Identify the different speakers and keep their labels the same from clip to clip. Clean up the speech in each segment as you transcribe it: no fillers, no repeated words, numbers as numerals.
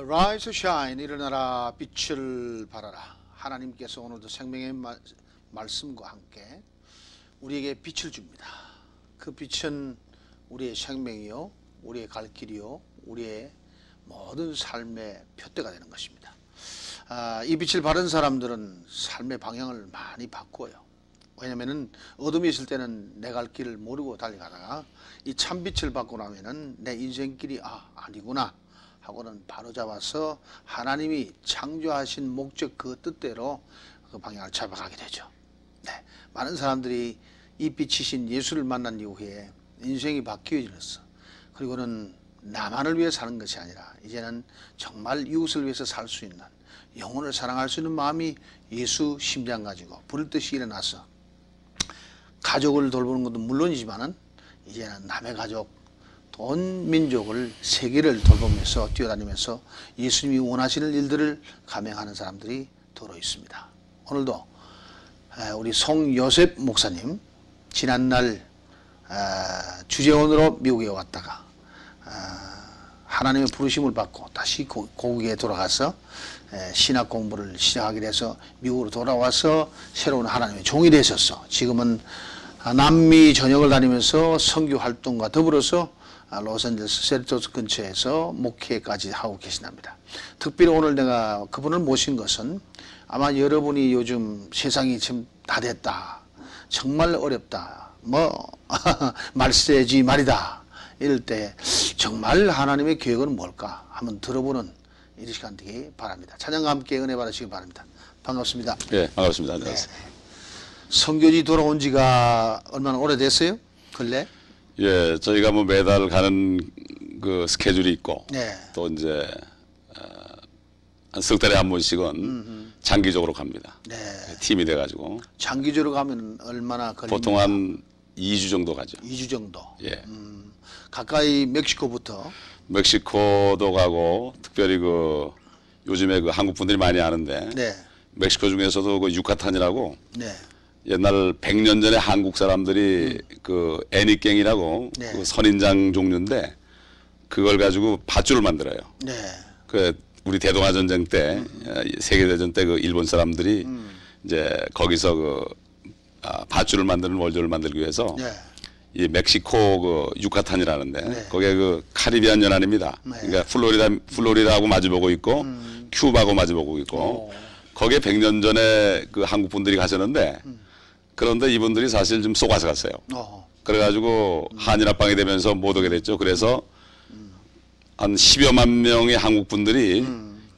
Speaker 1: Rise, shine, 일어나라, 빛을 발하라. 하나님께서 오늘도 생명의 말씀과 함께 우리에게 빛을 줍니다. 그 빛은 우리의 생명이요, 우리의 갈 길이요, 우리의 모든 삶의 표대가 되는 것입니다. 이 빛을 바른 사람들은 삶의 방향을 많이 바꾸어요. 왜냐면은 어둠이 있을 때는 내 갈 길을 모르고 달려가다가 이 참빛을 받고 나면은 내 인생길이 아니구나 하고는 바로 잡아서 하나님이 창조하신 목적 그 뜻대로 그 방향을 잡아가게 되죠. 네, 많은 사람들이 이 빛이신 예수를 만난 이후에 인생이 바뀌어졌어. 그리고는 나만을 위해 사는 것이 아니라 이제는 정말 이웃을 위해서 살 수 있는, 영혼을 사랑할 수 있는 마음이 예수 심장 가지고 불듯이 일어나서 가족을 돌보는 것도 물론이지만은 이제는 남의 가족, 온 민족을, 세계를 돌보면서 뛰어다니면서 예수님이 원하시는 일들을 감행하는 사람들이 더러 있습니다. 오늘도 우리 송요셉 목사님, 지난날 주재원으로 미국에 왔다가 하나님의 부르심을 받고 다시 고국에 돌아가서 신학 공부를 시작하게 돼서 미국으로 돌아와서 새로운 하나님의 종이 되셨어. 지금은 남미 전역을 다니면서 선교 활동과 더불어서 로스앤젤레스 세리토스 근처에서 목회까지 하고 계신답니다. 특별히 오늘 내가 그분을 모신 것은 아마 여러분이 요즘 세상이 지금 다 됐다, 정말 어렵다, 말세지 말이다 이럴 때 정말 하나님의 계획은 뭘까 한번 들어보는 이 시간 되기 바랍니다. 찬양과 함께 은혜 받으시기 바랍니다. 반갑습니다.
Speaker 2: 네, 반갑습니다. 안녕하세요.
Speaker 1: 네. 선교지 돌아온 지가 얼마나 오래됐어요? 근래?
Speaker 2: 예, 저희가 뭐 매달 가는 그 스케줄이 있고,
Speaker 1: 네.
Speaker 2: 또 이제 한 석 달에 한 번씩은 장기적으로 갑니다.
Speaker 1: 네.
Speaker 2: 팀이 돼가지고.
Speaker 1: 장기적으로 가면 얼마나 걸립니까?
Speaker 2: 보통 한 2주 정도 가죠.
Speaker 1: 2주 정도.
Speaker 2: 예.
Speaker 1: 가까이 멕시코부터.
Speaker 2: 멕시코도 가고, 특별히 그 요즘에 그 한국 분들이 많이 아는데,
Speaker 1: 네.
Speaker 2: 멕시코 중에서도 그 유카탄이라고.
Speaker 1: 네.
Speaker 2: 옛날 100년 전에 한국 사람들이 그 애니깽이라고
Speaker 1: 네.
Speaker 2: 그 선인장 종류인데 그걸 가지고 밧줄을 만들어요.
Speaker 1: 네.
Speaker 2: 그 우리 대동아 전쟁 때 세계 대전 때 그 일본 사람들이 이제 거기서 그 밧줄을 만드는 원조를 만들기 위해서
Speaker 1: 네.
Speaker 2: 이 멕시코 그 유카탄이라는데
Speaker 1: 네.
Speaker 2: 거기에 그 카리비안 연안입니다.
Speaker 1: 네.
Speaker 2: 그러니까 플로리다하고 마주보고 있고 큐바하고 마주보고 있고 거기에 100년 전에 그 한국 분들이 가셨는데 그런데 이분들이 사실 좀 속아서 갔어요. 그래가지고 한일 합방이 되면서 못 오게 됐죠. 그래서 한 10여만 명의 한국 분들이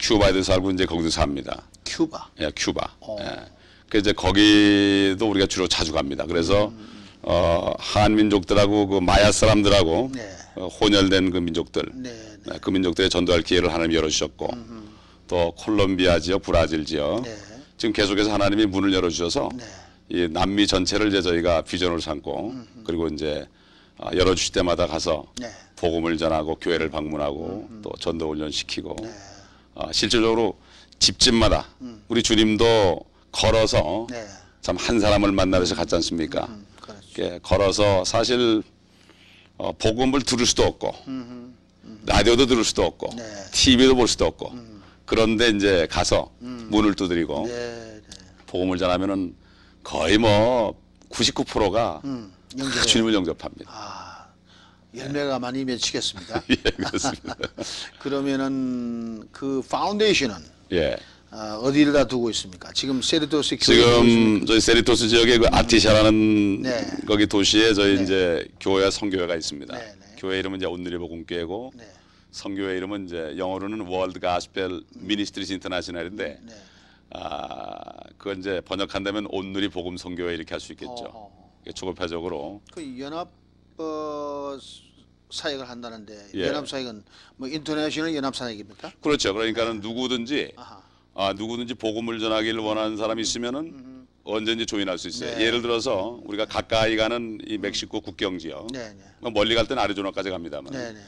Speaker 2: 큐바에도 살고 이제 거기도 삽니다.
Speaker 1: 큐바.
Speaker 2: 예, 큐바. 예. 그래서 이제 거기도 우리가 주로 자주 갑니다. 그래서 한민족들하고 그 마야 사람들하고
Speaker 1: 네.
Speaker 2: 혼혈된 그 민족들,
Speaker 1: 네. 네.
Speaker 2: 그 민족들에 전도할 기회를 하나님이 열어주셨고 또 콜롬비아 지역, 브라질 지역
Speaker 1: 네.
Speaker 2: 지금 계속해서 하나님이 문을 열어주셔서
Speaker 1: 네.
Speaker 2: 이 남미 전체를 이제 저희가 비전으로 삼고 그리고 이제 열어주실 때마다 가서
Speaker 1: 네.
Speaker 2: 복음을 전하고 교회를 방문하고 또 전도 훈련 시키고
Speaker 1: 네.
Speaker 2: 실질적으로 집집마다 우리 주님도 걸어서
Speaker 1: 네.
Speaker 2: 참 한 사람을 만나서 갔지 않습니까?
Speaker 1: 그렇죠.
Speaker 2: 이렇게 걸어서 사실 복음을 들을 수도 없고 라디오도 들을 수도 없고
Speaker 1: 네.
Speaker 2: TV도 볼 수도 없고 그런데 이제 가서 문을 두드리고
Speaker 1: 네. 네.
Speaker 2: 복음을 전하면은 거의 뭐 99%가 주님을 영접합니다.
Speaker 1: 열매가 많이 맺히겠습니다.
Speaker 2: 예, 그렇습니다.
Speaker 1: 그러면은 그 파운데이션은
Speaker 2: 예.
Speaker 1: 어디에다 두고 있습니까? 지금 세리토스 교회
Speaker 2: 지금 저희 세리토스 지역에 그 아티샤라는
Speaker 1: 네.
Speaker 2: 거기 도시에 저희
Speaker 1: 네.
Speaker 2: 이제 교회와 성교회가 있습니다.
Speaker 1: 네, 네.
Speaker 2: 교회 이름은 이제 온누리 복음교회고
Speaker 1: 네.
Speaker 2: 성교회 이름은 이제 영어로는 월드 가스펠 미니스트리스 인터내셔널인데
Speaker 1: 네.
Speaker 2: 그건 이제 번역한다면 온누리 복음 성교회 이렇게 할 수 있겠죠. 초급화적으로
Speaker 1: 그 연합 사역을 한다는데
Speaker 2: 예.
Speaker 1: 연합 사역은 뭐 인터내셔널 연합 사역입니까?
Speaker 2: 그렇죠. 그러니까는 누구든지
Speaker 1: 아하.
Speaker 2: 누구든지 복음을 전하기를 원하는 사람이 있으면은 언제든지 조인할 수 있어요.
Speaker 1: 네.
Speaker 2: 예를 들어서 우리가 가까이 가는 이 멕시코 국경 지역,
Speaker 1: 네,
Speaker 2: 멀리 갈 때는 아리조나까지 갑니다만
Speaker 1: 네, 네.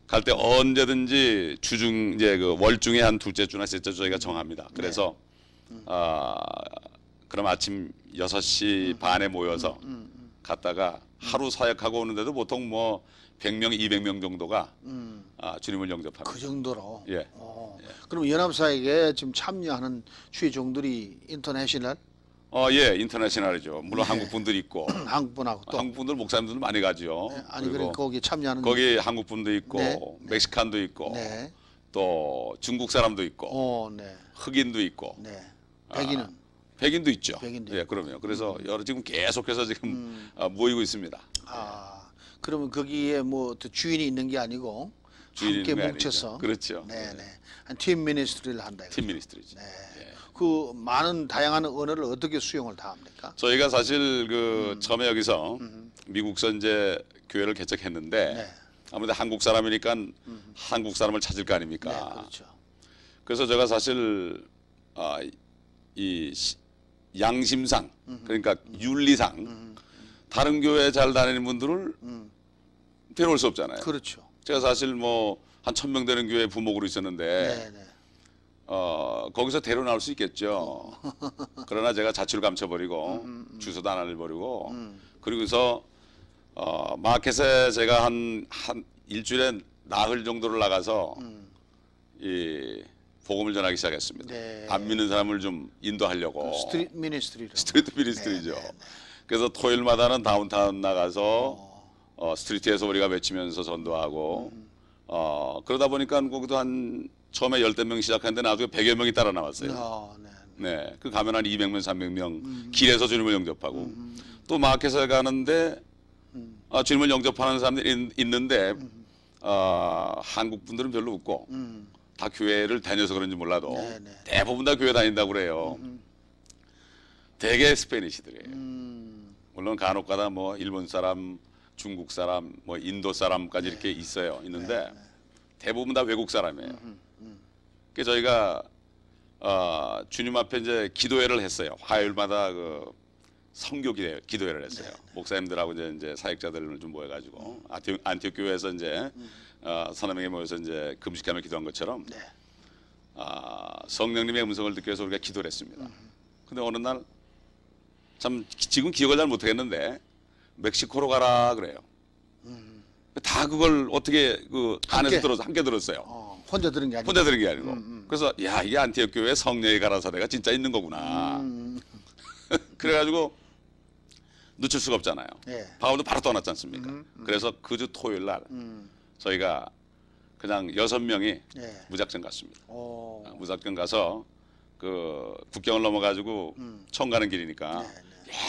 Speaker 2: 갈 때 언제든지 주중 이제 그 월 중에 한 둘째 주나 셋째 주 저희가 정합니다. 그래서 그럼 아침 6시 반에 모여서 갔다가 하루 사역하고 오는데도 보통 뭐 100명, 200명 정도가 주님을 영접합니다.
Speaker 1: 그 정도로.
Speaker 2: 예.
Speaker 1: 그럼 연합사역에 지금 참여하는 주의 종들이 인터내셔널?
Speaker 2: 예, 인터내셔널이죠. 물론 한국 분들이 있고
Speaker 1: 한국 분하고 또
Speaker 2: 한국 분들 목사님들도 많이 가죠.
Speaker 1: 아니 그러니까 거기 참여하는
Speaker 2: 거기 한국 분도 있고
Speaker 1: 네.
Speaker 2: 멕시칸도 있고
Speaker 1: 네.
Speaker 2: 또 중국 사람도 있고
Speaker 1: 네.
Speaker 2: 흑인도 있고
Speaker 1: 네. 백인은
Speaker 2: 백인도 있죠.
Speaker 1: 백인도
Speaker 2: 예, 그럼요. 그래서 여러 지금 계속해서 지금 모이고 있습니다.
Speaker 1: 그러면 거기에 뭐 또 주인이 있는 게 아니고
Speaker 2: 주인이
Speaker 1: 함께
Speaker 2: 있는 게
Speaker 1: 뭉쳐서
Speaker 2: 아니죠. 그렇죠.
Speaker 1: 네네. 팀 미니스트리를 한다.
Speaker 2: 팀 미니스트리죠.
Speaker 1: 네.
Speaker 2: 예.
Speaker 1: 그 많은 다양한 언어를 어떻게 수용을 다 합니까?
Speaker 2: 저희가 사실 그 처음에 여기서 미국서 이제 교회를 개척했는데
Speaker 1: 네.
Speaker 2: 아무래도 한국 사람이니까 한국 사람을 찾을 거 아닙니까?
Speaker 1: 네, 그렇죠.
Speaker 2: 그래서 제가 사실 이 양심상 그러니까 윤리상 다른 교회 잘 다니는 분들을 데려올 수 없잖아요.
Speaker 1: 그렇죠.
Speaker 2: 제가 사실 뭐 한 1000명 되는 교회 부목으로 있었는데
Speaker 1: 네네.
Speaker 2: 거기서 데려 나올 수 있겠죠. 그러나 제가 자취를 감춰버리고 주소도 안 알려버리고 그리고서 마켓에 제가 한 일주일에 나흘 정도를 나가서 이 복음을 전하기 시작했습니다.
Speaker 1: 네.
Speaker 2: 안 믿는 사람을 좀 인도하려고.
Speaker 1: 스트리트 미니스트리로.
Speaker 2: 스트리트 미니스트리죠.
Speaker 1: 네, 네, 네.
Speaker 2: 그래서 토요일마다는 다운타운 나가서 스트리트에서 우리가 외치면서 전도하고 그러다 보니까 거기도 한 처음에 10명 시작했는데 나중에 100여 명이 따라 나왔어요.
Speaker 1: 네.
Speaker 2: 네, 그 가면 한 200명, 300명 길에서 주님을 영접하고 또 마켓에 가는데 주님을 영접하는 사람들이 있는데 한국 분들은 별로 없고 다 교회를 다녀서 그런지 몰라도
Speaker 1: 네네.
Speaker 2: 대부분 다 교회 다닌다고 그래요. 대개 스페니시들이에요. 물론 간혹가다 뭐 일본 사람, 중국 사람, 뭐 인도 사람까지 이렇게 있어요. 있는데 대부분 다 외국 사람이에요. 그래서 저희가 주님 앞에 이제 기도회를 했어요. 화요일마다 그 선교 기도회를 했어요. 목사님들하고 이제 사역자들을 좀 모여가지고 안티옥 교회에서 이제 서너 명이 모여서 이제 금식하며 기도한 것처럼 성령님의 음성을 듣기 위해서 우리가 기도를 했습니다. 근데 어느 날 참 지금 기억을 잘 못하겠는데 멕시코로 가라 그래요. 다 그걸 어떻게 그 안에서 들어서 함께 들었어요.
Speaker 1: 혼자 들은 게 아니고.
Speaker 2: 혼자 들은 게 아니고. 그래서 야 이게 안티옥 교회 성령의 가라사대가 진짜 있는 거구나. 그래가지고 놓칠 수가 없잖아요.
Speaker 1: 네.
Speaker 2: 바울도 바로 떠났지 않습니까? 그래서 그 주 토요일 날 저희가 그냥 6명이
Speaker 1: 네.
Speaker 2: 무작정 갔습니다.
Speaker 1: 오.
Speaker 2: 무작정 가서 그 국경을 넘어가지고 청 가는 길이니까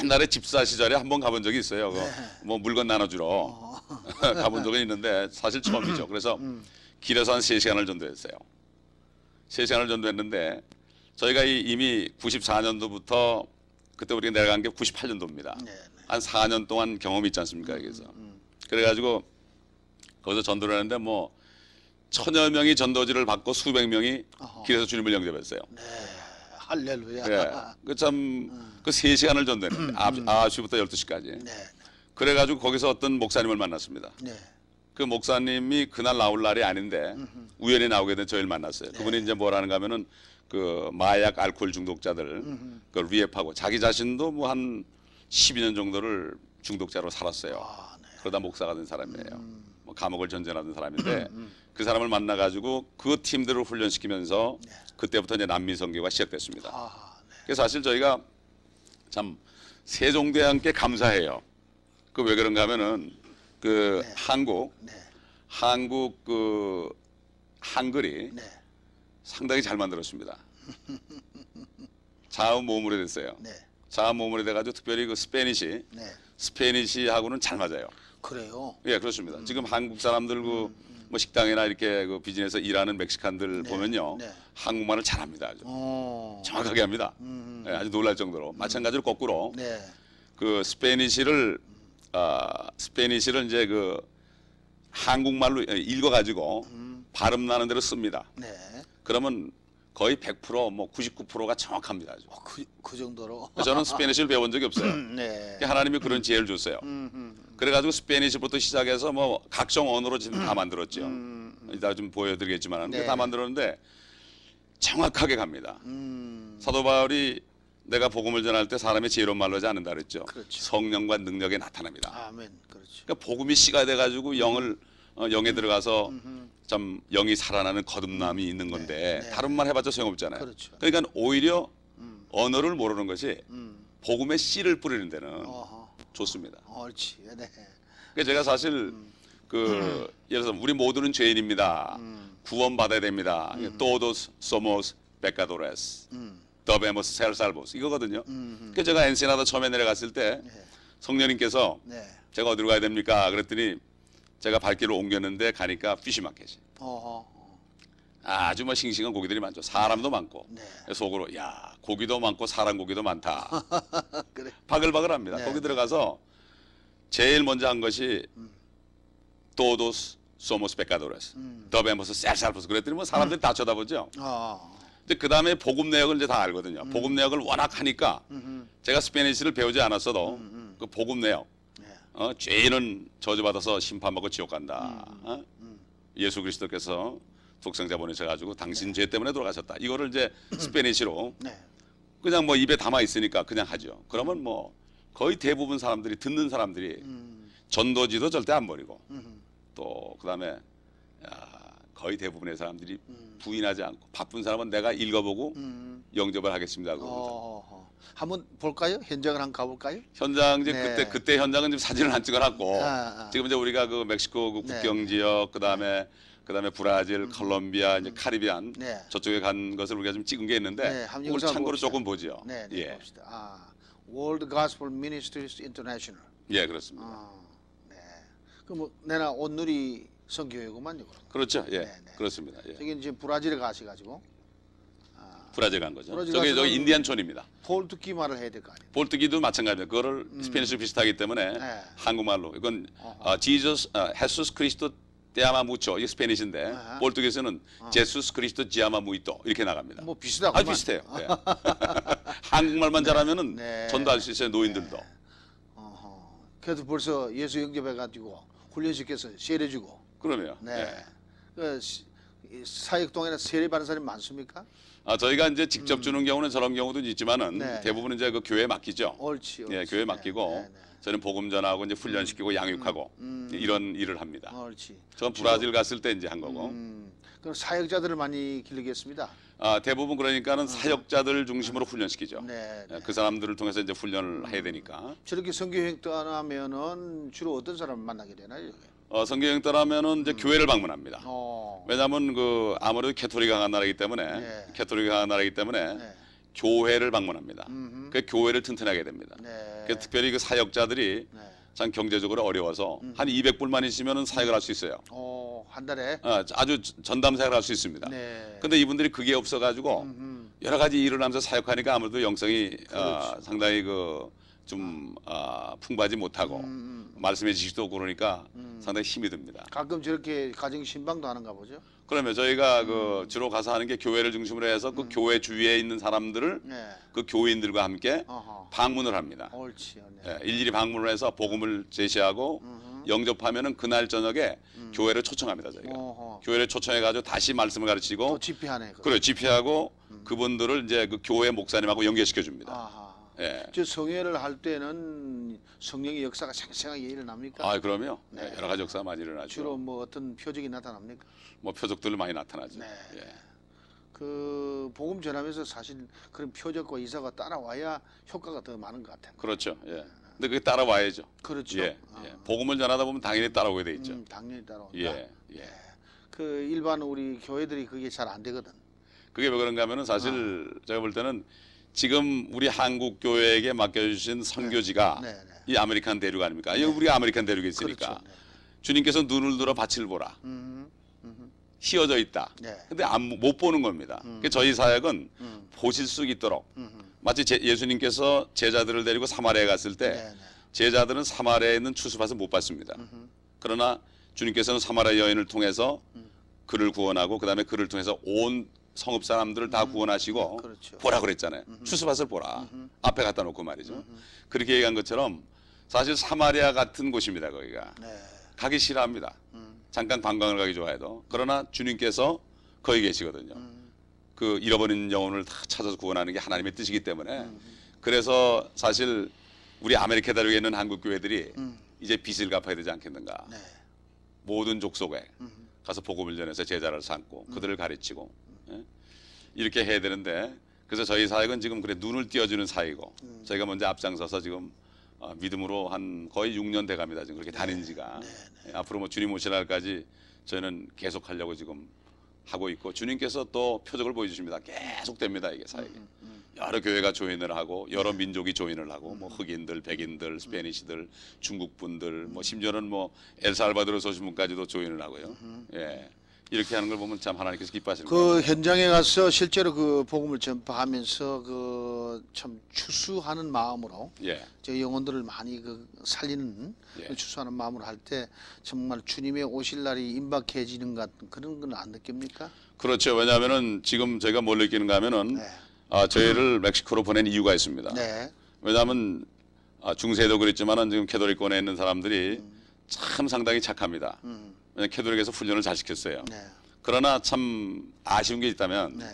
Speaker 2: 옛날에 집사 시절에 한번 가본 적이 있어요. 뭐 물건 나눠주러 가본 적은 있는데 사실 처음이죠. 그래서 길에서 한 3시간을 전도했어요. 3시간을 전도했는데 저희가 이미 94년도부터 그때 우리가 내려간 게 98년도입니다. 한 4년 동안 경험이 있지 않습니까? 여기서. 그래가지고 거기서 전도를 하는데 뭐 1000여 명이 전도지를 받고 수백 명이 길에서 주님을 영접했어요.
Speaker 1: 네. 할렐루야.
Speaker 2: 네. 그 3시간을 전도했는데 9시부터 12시까지.
Speaker 1: 네.
Speaker 2: 그래가지고 거기서 어떤 목사님을 만났습니다.
Speaker 1: 네.
Speaker 2: 그 목사님이 그날 나올 날이 아닌데 우연히 나오게 된 저희를 만났어요. 그분이 이제 뭐라는가 하면은 그 마약 알코올 중독자들 그걸 리앱하고 자기 자신도 뭐 한 12년 정도를 중독자로 살았어요. 그러다 목사가 된 사람이에요. 뭐 감옥을 전전하던 사람인데 그 사람을 만나가지고 그 팀들을 훈련시키면서 그때부터 이제 남미 선교가 시작됐습니다. 그래서 사실 저희가 참 세종대왕께 감사해요. 그 왜 그런가 하면은 그 한국 그 한글이 상당히 잘 만들었습니다. 자음모음으로 됐어요. 자음모음으로 돼가지고 특별히 그 스페니시하고는 잘 맞아요.
Speaker 1: 그래요?
Speaker 2: 예, 그렇습니다. 지금 한국 사람들 그 뭐 식당이나 이렇게 그 비즈니스 일하는 멕시칸들 보면요, 한국말을 잘합니다. 아주 정확하게 합니다. 예, 아주 놀랄 정도로. 마찬가지로 거꾸로 그 스페니시를 이제 그 한국말로 읽어가지고 발음 나는 대로 씁니다. 그러면 거의 100% 뭐 99%가 정확합니다. 아주.
Speaker 1: 그 정도로.
Speaker 2: 저는 스페니시를 배운 적이 없어요. 하나님이 그런 지혜를 줬어요. 그래가지고 스페니시부터 시작해서 뭐 각종 언어로 지금 다 만들었죠. 이따 좀 보여드리겠지만 다 만들었는데 정확하게 갑니다. 사도 바울이 내가 복음을 전할 때 사람의 지혜로운 말로 하지 않는다 그랬죠.
Speaker 1: 그렇죠.
Speaker 2: 성령과 능력에 나타납니다.
Speaker 1: 아멘. 그렇죠.
Speaker 2: 그러니까 복음이 씨가 돼가지고 영에 들어가서 참 영이 살아나는 거듭남이 있는 건데
Speaker 1: 네.
Speaker 2: 다른 말 해봤자 소용없잖아요.
Speaker 1: 그렇죠.
Speaker 2: 그러니까 오히려 언어를 모르는 것이
Speaker 1: 음.
Speaker 2: 복음의 씨를 뿌리는 데는
Speaker 1: 어허.
Speaker 2: 좋습니다.
Speaker 1: 옳지. 네.
Speaker 2: 그러니까 제가 사실 그 예를 들어서 우리 모두는 죄인입니다. 구원받아야 됩니다. Todos somos pecadores. Debemos ser salvos. 이거거든요. 그래서 제가 엔세나다 처음에 내려갔을 때
Speaker 1: 네.
Speaker 2: 성령님께서
Speaker 1: 네.
Speaker 2: 제가 어디로 가야 됩니까? 그랬더니 제가 발길을 옮겼는데 가니까 피시마켓이
Speaker 1: 어허.
Speaker 2: 아주 뭐 싱싱한 고기들이 많죠. 사람도 많고
Speaker 1: 네.
Speaker 2: 속으로 야 고기도 많고 사람 고기도 많다.
Speaker 1: 그래.
Speaker 2: 바글바글합니다.
Speaker 1: 네,
Speaker 2: 거기
Speaker 1: 네.
Speaker 2: 들어가서 제일 먼저 한 것이 Todos somos pecadores. Debemos ser salvos. 그랬더니 뭐 사람들이 다 쳐다보죠. 근데 그 다음에 복음 내역을 이제 다 알거든요. 복음 내역을 워낙 하니까 제가 스페니시를 배우지 않았어도 그 복음 내역,
Speaker 1: 네.
Speaker 2: 죄인은 저주받아서 심판받고 지옥 간다. 예수 그리스도께서 독생자 보내셔가지고 당신 죄 때문에 돌아가셨다. 이거를 이제 스페니시로
Speaker 1: 네.
Speaker 2: 그냥 뭐 입에 담아 있으니까 그냥 하죠. 그러면 뭐 거의 대부분 사람들이 듣는 사람들이 전도지도 절대 안 버리고 또 그다음에 거의 대부분의 사람들이 부인하지 않고 바쁜 사람은 내가 읽어보고 영접을 하겠습니다 하고
Speaker 1: 한번 볼까요? 현장을 한번 가볼까요?
Speaker 2: 현장 이제
Speaker 1: 네.
Speaker 2: 그때 현장은 지금 사진을 안 찍어놨고
Speaker 1: 아.
Speaker 2: 지금 이제 우리가 그 멕시코 그 국경
Speaker 1: 네.
Speaker 2: 지역 그다음에 브라질, 콜롬비아, 이제 카리비안
Speaker 1: 네.
Speaker 2: 저쪽에 간 것을 우리가 좀 찍은 게 있는데
Speaker 1: 네, 한번
Speaker 2: 이걸
Speaker 1: 영상
Speaker 2: 참고로
Speaker 1: 봅시다.
Speaker 2: 조금 보죠.
Speaker 1: 네, 네,
Speaker 2: 예,
Speaker 1: 봅시다. World Gospel Ministries International.
Speaker 2: 예, 그렇습니다.
Speaker 1: 네. 그뭐 내나 온누리 선교회구만요.
Speaker 2: 그렇죠, 예,
Speaker 1: 네, 네.
Speaker 2: 그렇습니다. 예.
Speaker 1: 저기 이제 브라질에 가셔가지고
Speaker 2: 브라질 간 거죠.
Speaker 1: 브라질
Speaker 2: 저기
Speaker 1: 가서는
Speaker 2: 인디안촌입니다.
Speaker 1: 폴투기 말을 해야 될 거 아니에요.
Speaker 2: 볼트기도 마찬가지입니다. 그거를 스페니쉬 비슷하기 때문에
Speaker 1: 네.
Speaker 2: 한국말로 이건 지저스 헤수스 크리스토 데아마 무초 이게 스페니쉬인데
Speaker 1: 아하.
Speaker 2: 볼트기에서는 제수스 크리스토 지아마 무이토 이렇게 나갑니다.
Speaker 1: 뭐 비슷하구만.
Speaker 2: 아 비슷해요. 예. 한국말만 잘하면은
Speaker 1: 네.
Speaker 2: 전도할 수 있어요. 노인들도.
Speaker 1: 그래도 벌써 예수 영접해가지고 훈련시켜서 세례주고.
Speaker 2: 그러면
Speaker 1: 네.
Speaker 2: 예.
Speaker 1: 그 사역동에는 세례 받는 사람이 많습니까?
Speaker 2: 저희가 이제 직접 주는 경우는 저런 경우도 있지만은
Speaker 1: 네.
Speaker 2: 대부분은 이제 그 교회에 맡기죠.
Speaker 1: 옳지.
Speaker 2: 예,
Speaker 1: 옳지.
Speaker 2: 교회에 맡기고
Speaker 1: 네, 네,
Speaker 2: 저는 복음 전하고 이제 훈련시키고 양육하고 이런 일을 합니다.
Speaker 1: 옳지.
Speaker 2: 전 브라질 갔을 때 이제 한 거고.
Speaker 1: 그럼 사역자들을 많이 기르겠습니다.
Speaker 2: 대부분 그러니까는 사역자들 중심으로 훈련시키죠.
Speaker 1: 네, 네.
Speaker 2: 그 사람들을 통해서 이제 훈련을 해야 되니까.
Speaker 1: 저렇게 선교행 떠나면은 주로 어떤 사람을 만나게 되나요?
Speaker 2: 선교행 떠나면은 이제 교회를 방문합니다. 왜냐하면 그 아무래도 캐토릭이 강한 나라이기 때문에
Speaker 1: 네.
Speaker 2: 캐토릭이 강한 나라이기 때문에
Speaker 1: 네.
Speaker 2: 교회를 방문합니다. 그 교회를 튼튼하게 됩니다.
Speaker 1: 네.
Speaker 2: 그 특별히 그 사역자들이
Speaker 1: 네.
Speaker 2: 참 경제적으로 어려워서 한 200불만 있으면은 사역을 할 수 있어요.
Speaker 1: 한 달에.
Speaker 2: 아주 전담 사역을 할 수 있습니다.
Speaker 1: 네.
Speaker 2: 근데 이분들이 그게 없어가지고 여러 가지 일을 하면서 사역하니까 아무래도 영성이 상당히 그 좀 풍부하지 못하고 말씀의 지식도 없고 그러니까 상당히 힘이 듭니다.
Speaker 1: 가끔 저렇게 가정 신방도 하는가 보죠.
Speaker 2: 그러면 저희가 그 주로 가서 하는 게 교회를 중심으로 해서 그 교회 주위에 있는 사람들을
Speaker 1: 네.
Speaker 2: 그 교인들과 함께
Speaker 1: 어허.
Speaker 2: 방문을 합니다.
Speaker 1: 옳지. 네.
Speaker 2: 예, 일일이 방문을 해서 복음을 제시하고 영접하면은 그날 저녁에 교회를 초청합니다. 저희가
Speaker 1: 어허.
Speaker 2: 교회를 초청해 가지고 다시 말씀을 가르치고
Speaker 1: 또 집회하네. 그거.
Speaker 2: 그래 집회하고 그분들을 이제 그 교회 목사님하고 연결시켜 줍니다.
Speaker 1: 아하.
Speaker 2: 예.
Speaker 1: 저 성회를 할 때는 성령의 역사가 생생하게 일어납니까?
Speaker 2: 그럼요.
Speaker 1: 네.
Speaker 2: 예, 여러 가지 역사가 많이 일어나죠.
Speaker 1: 주로 뭐 어떤 표적이 나타납니까?
Speaker 2: 뭐 표적들 많이 나타나죠.
Speaker 1: 네.
Speaker 2: 예.
Speaker 1: 그 복음 전하면서 사실 그런 표적과 이사가 따라와야 효과가 더 많은 것 같아요.
Speaker 2: 그렇죠. 예. 근데 그게 따라와야죠.
Speaker 1: 그렇죠.
Speaker 2: 예. 예. 복음을 전하다 보면 당연히 따라오게 돼 있죠.
Speaker 1: 당연히 따라온다.
Speaker 2: 예. 예.
Speaker 1: 그 일반 우리 교회들이 그게 잘 안 되거든.
Speaker 2: 그게 왜 그런가 하면은 사실 제가 볼 때는 지금 우리 한국 교회에게 맡겨주신 선교지가
Speaker 1: 네, 네.
Speaker 2: 이 아메리칸 대륙 아닙니까? 우리가 아메리칸 대륙에 있으니까
Speaker 1: 그렇죠. 네.
Speaker 2: 주님께서 눈을 들어 밭을 보라. 휘어져 있다.
Speaker 1: 네.
Speaker 2: 근데 못 보는 겁니다. 그러니까 저희 사역은 보실 수 있도록 마치 예수님께서 제자들을 데리고 사마리아에 갔을 때
Speaker 1: 네, 네.
Speaker 2: 제자들은 사마리아에 있는 추수밭을 못 봤습니다. 그러나 주님께서는 사마리아 여인을 통해서 그를 구원하고 그다음에 그를 통해서 온 성읍 사람들을 다 구원하시고
Speaker 1: 그렇죠.
Speaker 2: 보라 그랬잖아요. 추수밭을 보라. 앞에 갖다 놓고 말이죠. 그렇게 얘기한 것처럼 사실 사마리아 같은 곳입니다. 거기가.
Speaker 1: 네.
Speaker 2: 가기 싫어합니다. 잠깐 관광을 가기 좋아해도. 그러나 주님께서 거기 계시거든요. 그 잃어버린 영혼을 다 찾아서 구원하는 게 하나님의 뜻이기 때문에 그래서 사실 우리 아메리카 대륙에 있는 한국 교회들이 이제 빚을 갚아야 되지 않겠는가.
Speaker 1: 네.
Speaker 2: 모든 족속에 가서 복음을 전해서 제자를 삼고 그들을 가르치고 예? 이렇게 해야 되는데 그래서 저희 사역은 지금 그래 눈을 띄워주는 사이고 저희가 먼저 앞장서서 지금 믿음으로 한 거의 6년 돼갑니다. 지금 그렇게 다닌 지가 예, 앞으로 뭐 주님 오실 날까지 저희는 계속 하려고 지금 하고 있고 주님께서 또 표적을 보여주십니다. 계속 됩니다 이게 사역이. 여러 교회가 조인을 하고 여러 민족이 조인을 하고 뭐 흑인들, 백인들, 스페니시들, 중국 분들, 뭐 심지어는 뭐 엘살바도르에서 오신 분까지도 조인을 하고요. 예. 이렇게 하는 걸 보면 참 하나님께서 기뻐하시는 거예요.
Speaker 1: 그 현장에 가서 실제로 그 복음을 전파하면서 그 참 추수하는 마음으로
Speaker 2: 예.
Speaker 1: 저 영혼들을 많이 그 살리는
Speaker 2: 예.
Speaker 1: 추수하는 마음으로 할 때 정말 주님의 오실 날이 임박해지는 것 같은 그런 건 안 느낍니까?
Speaker 2: 그렇죠. 왜냐하면은 지금 저희가 뭘 느끼는가 하면은 저희를 멕시코로 보낸 이유가 있습니다.
Speaker 1: 네.
Speaker 2: 왜냐하면 중세도 그랬지만은 지금 캐톨릭권에 있는 사람들이 참 상당히 착합니다. 왜냐하면 캐톨릭에서 훈련을 잘 시켰어요.
Speaker 1: 네.
Speaker 2: 그러나 참 아쉬운 게 있다면
Speaker 1: 네.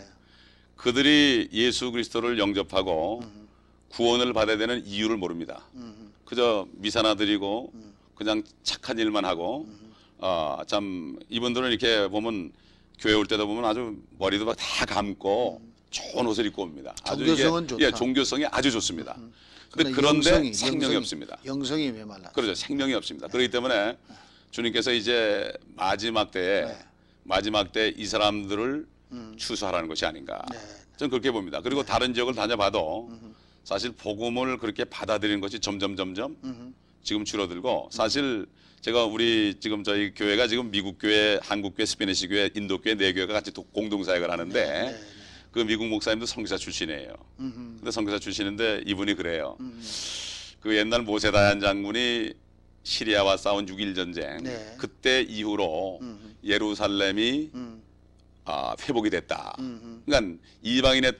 Speaker 2: 그들이 예수 그리스도를 영접하고 구원을 받아야 되는 이유를 모릅니다. 그저 미사나 드리고 그냥 착한 일만 하고 참 이분들은 이렇게 보면 교회 올 때도 보면 아주 머리도 막 다 감고 좋은 옷을 입고 옵니다. 아주
Speaker 1: 종교성은
Speaker 2: 이게,
Speaker 1: 좋다.
Speaker 2: 예, 종교성이 아주 좋습니다.
Speaker 1: 그러나
Speaker 2: 그런데 생명이 없습니다.
Speaker 1: 영성이 메말라.
Speaker 2: 그렇죠. 생명이 없습니다. 그렇기 때문에 주님께서 이제 마지막 때에 이 사람들을 추수하라는 것이 아닌가. 저는 그렇게 봅니다. 그리고 다른 지역을 다녀봐도 사실 복음을 그렇게 받아들이는 것이 점점 지금 줄어들고 사실 제가 우리 지금 저희 교회가 지금 미국 교회, 한국 교회, 스페니시 교회, 인도 교회 네 교회가 같이 공동 사역을 하는데 그 미국 목사님도 선교사 출신이에요. 근데 선교사 출신인데 이분이 그래요. 그 옛날 모세다얀 장군이 시리아와 싸운 6.1 전쟁 그때 이후로 예루살렘이 회복이 됐다. 그러니까 이방인의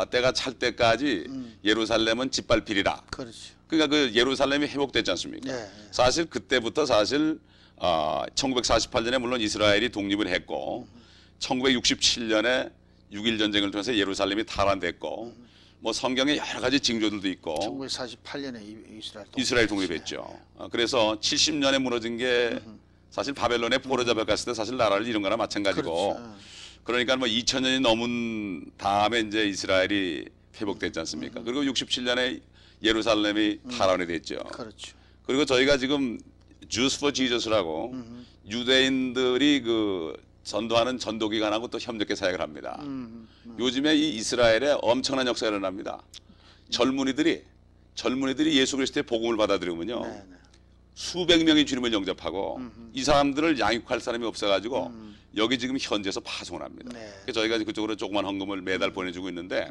Speaker 2: 때가 찰 때까지 예루살렘은 짓밟히리라.
Speaker 1: 그렇죠.
Speaker 2: 그러니까 그 예루살렘이 회복됐지 않습니까?
Speaker 1: 네.
Speaker 2: 사실 그때부터 사실 1948년에 물론 이스라엘이 독립을 했고 1967년에 6.1 전쟁을 통해서 예루살렘이 탈환됐고 뭐 성경에 여러 가지 징조들도 있고
Speaker 1: 1948년에
Speaker 2: 이스라엘 독립했죠. 그래서 70년에 무너진 게 사실 바벨론에 포로 잡혀갔을 때 사실 나라를 잃은 거나 마찬가지고
Speaker 1: 그렇죠.
Speaker 2: 그러니까 뭐 2000년이 넘은 다음에 이제 이스라엘이 회복됐지 않습니까? 그리고 67년에 예루살렘이 탈환이 됐죠.
Speaker 1: 그렇죠.
Speaker 2: 그리고 저희가 지금 Jews for Jesus라고 유대인들이 그 전도하는 전도기관하고 또 협력해 사역을 합니다. 요즘에 이 이스라엘에 엄청난 역사가 일어납니다. 젊은이들이 예수 그리스도의 복음을 받아들이면요. 수백 명이 주님을 영접하고 이 사람들을 양육할 사람이 없어가지고 여기 지금 현지에서 파송을 합니다. 그래서 저희가 그쪽으로 조그만 헌금을 매달 보내주고 있는데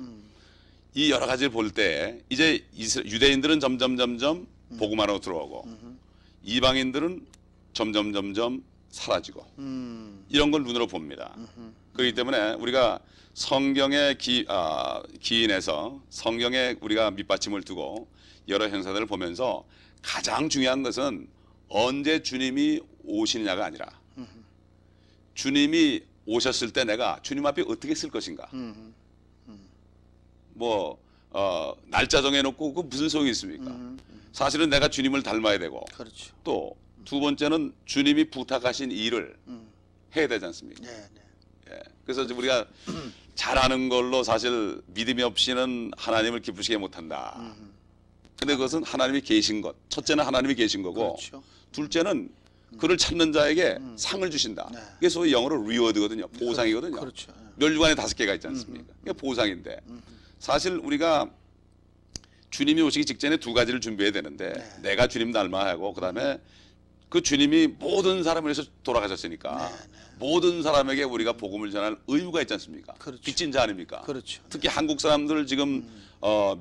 Speaker 2: 이 여러 가지를 볼 때 이제 유대인들은 점점 복음 안으로 들어오고 이방인들은 점점 사라지고 이런 걸 눈으로 봅니다. 그렇기 때문에 우리가 성경에 기인해서 성경에 우리가 밑받침을 두고 여러 현상들을 보면서 가장 중요한 것은 언제 주님이 오시느냐가 아니라 주님이 오셨을 때 내가 주님 앞에 어떻게 쓸 것인가. 뭐 날짜 정해놓고 그 무슨 소용이 있습니까? 사실은 내가 주님을 닮아야 되고
Speaker 1: 그렇죠.
Speaker 2: 또 두 번째는 주님이 부탁하신 일을 해야 되지 않습니까? 예. 그래서 이제 우리가 잘하는 걸로 사실 믿음이 없이는 하나님을 기쁘시게 못한다. 근데 그것은 하나님이 계신 것. 첫째는 하나님이 계신 거고
Speaker 1: 그렇죠.
Speaker 2: 둘째는 그를 찾는 자에게 상을 주신다. 그게 소위 영어로 리워드거든요. 보상이거든요.
Speaker 1: 그렇죠.
Speaker 2: 멸류관에 5개가 있지 않습니까? 그게 보상인데 사실 우리가 주님이 오시기 직전에 두 가지를 준비해야 되는데 내가 주님 닮아야 하고 그다음에 그 주님이 모든 사람을 위해서 돌아가셨으니까 모든 사람에게 우리가 복음을 전할 의무가 있지 않습니까?
Speaker 1: 그렇죠.
Speaker 2: 빚진 자 아닙니까?
Speaker 1: 그렇죠.
Speaker 2: 특히 한국 사람들 지금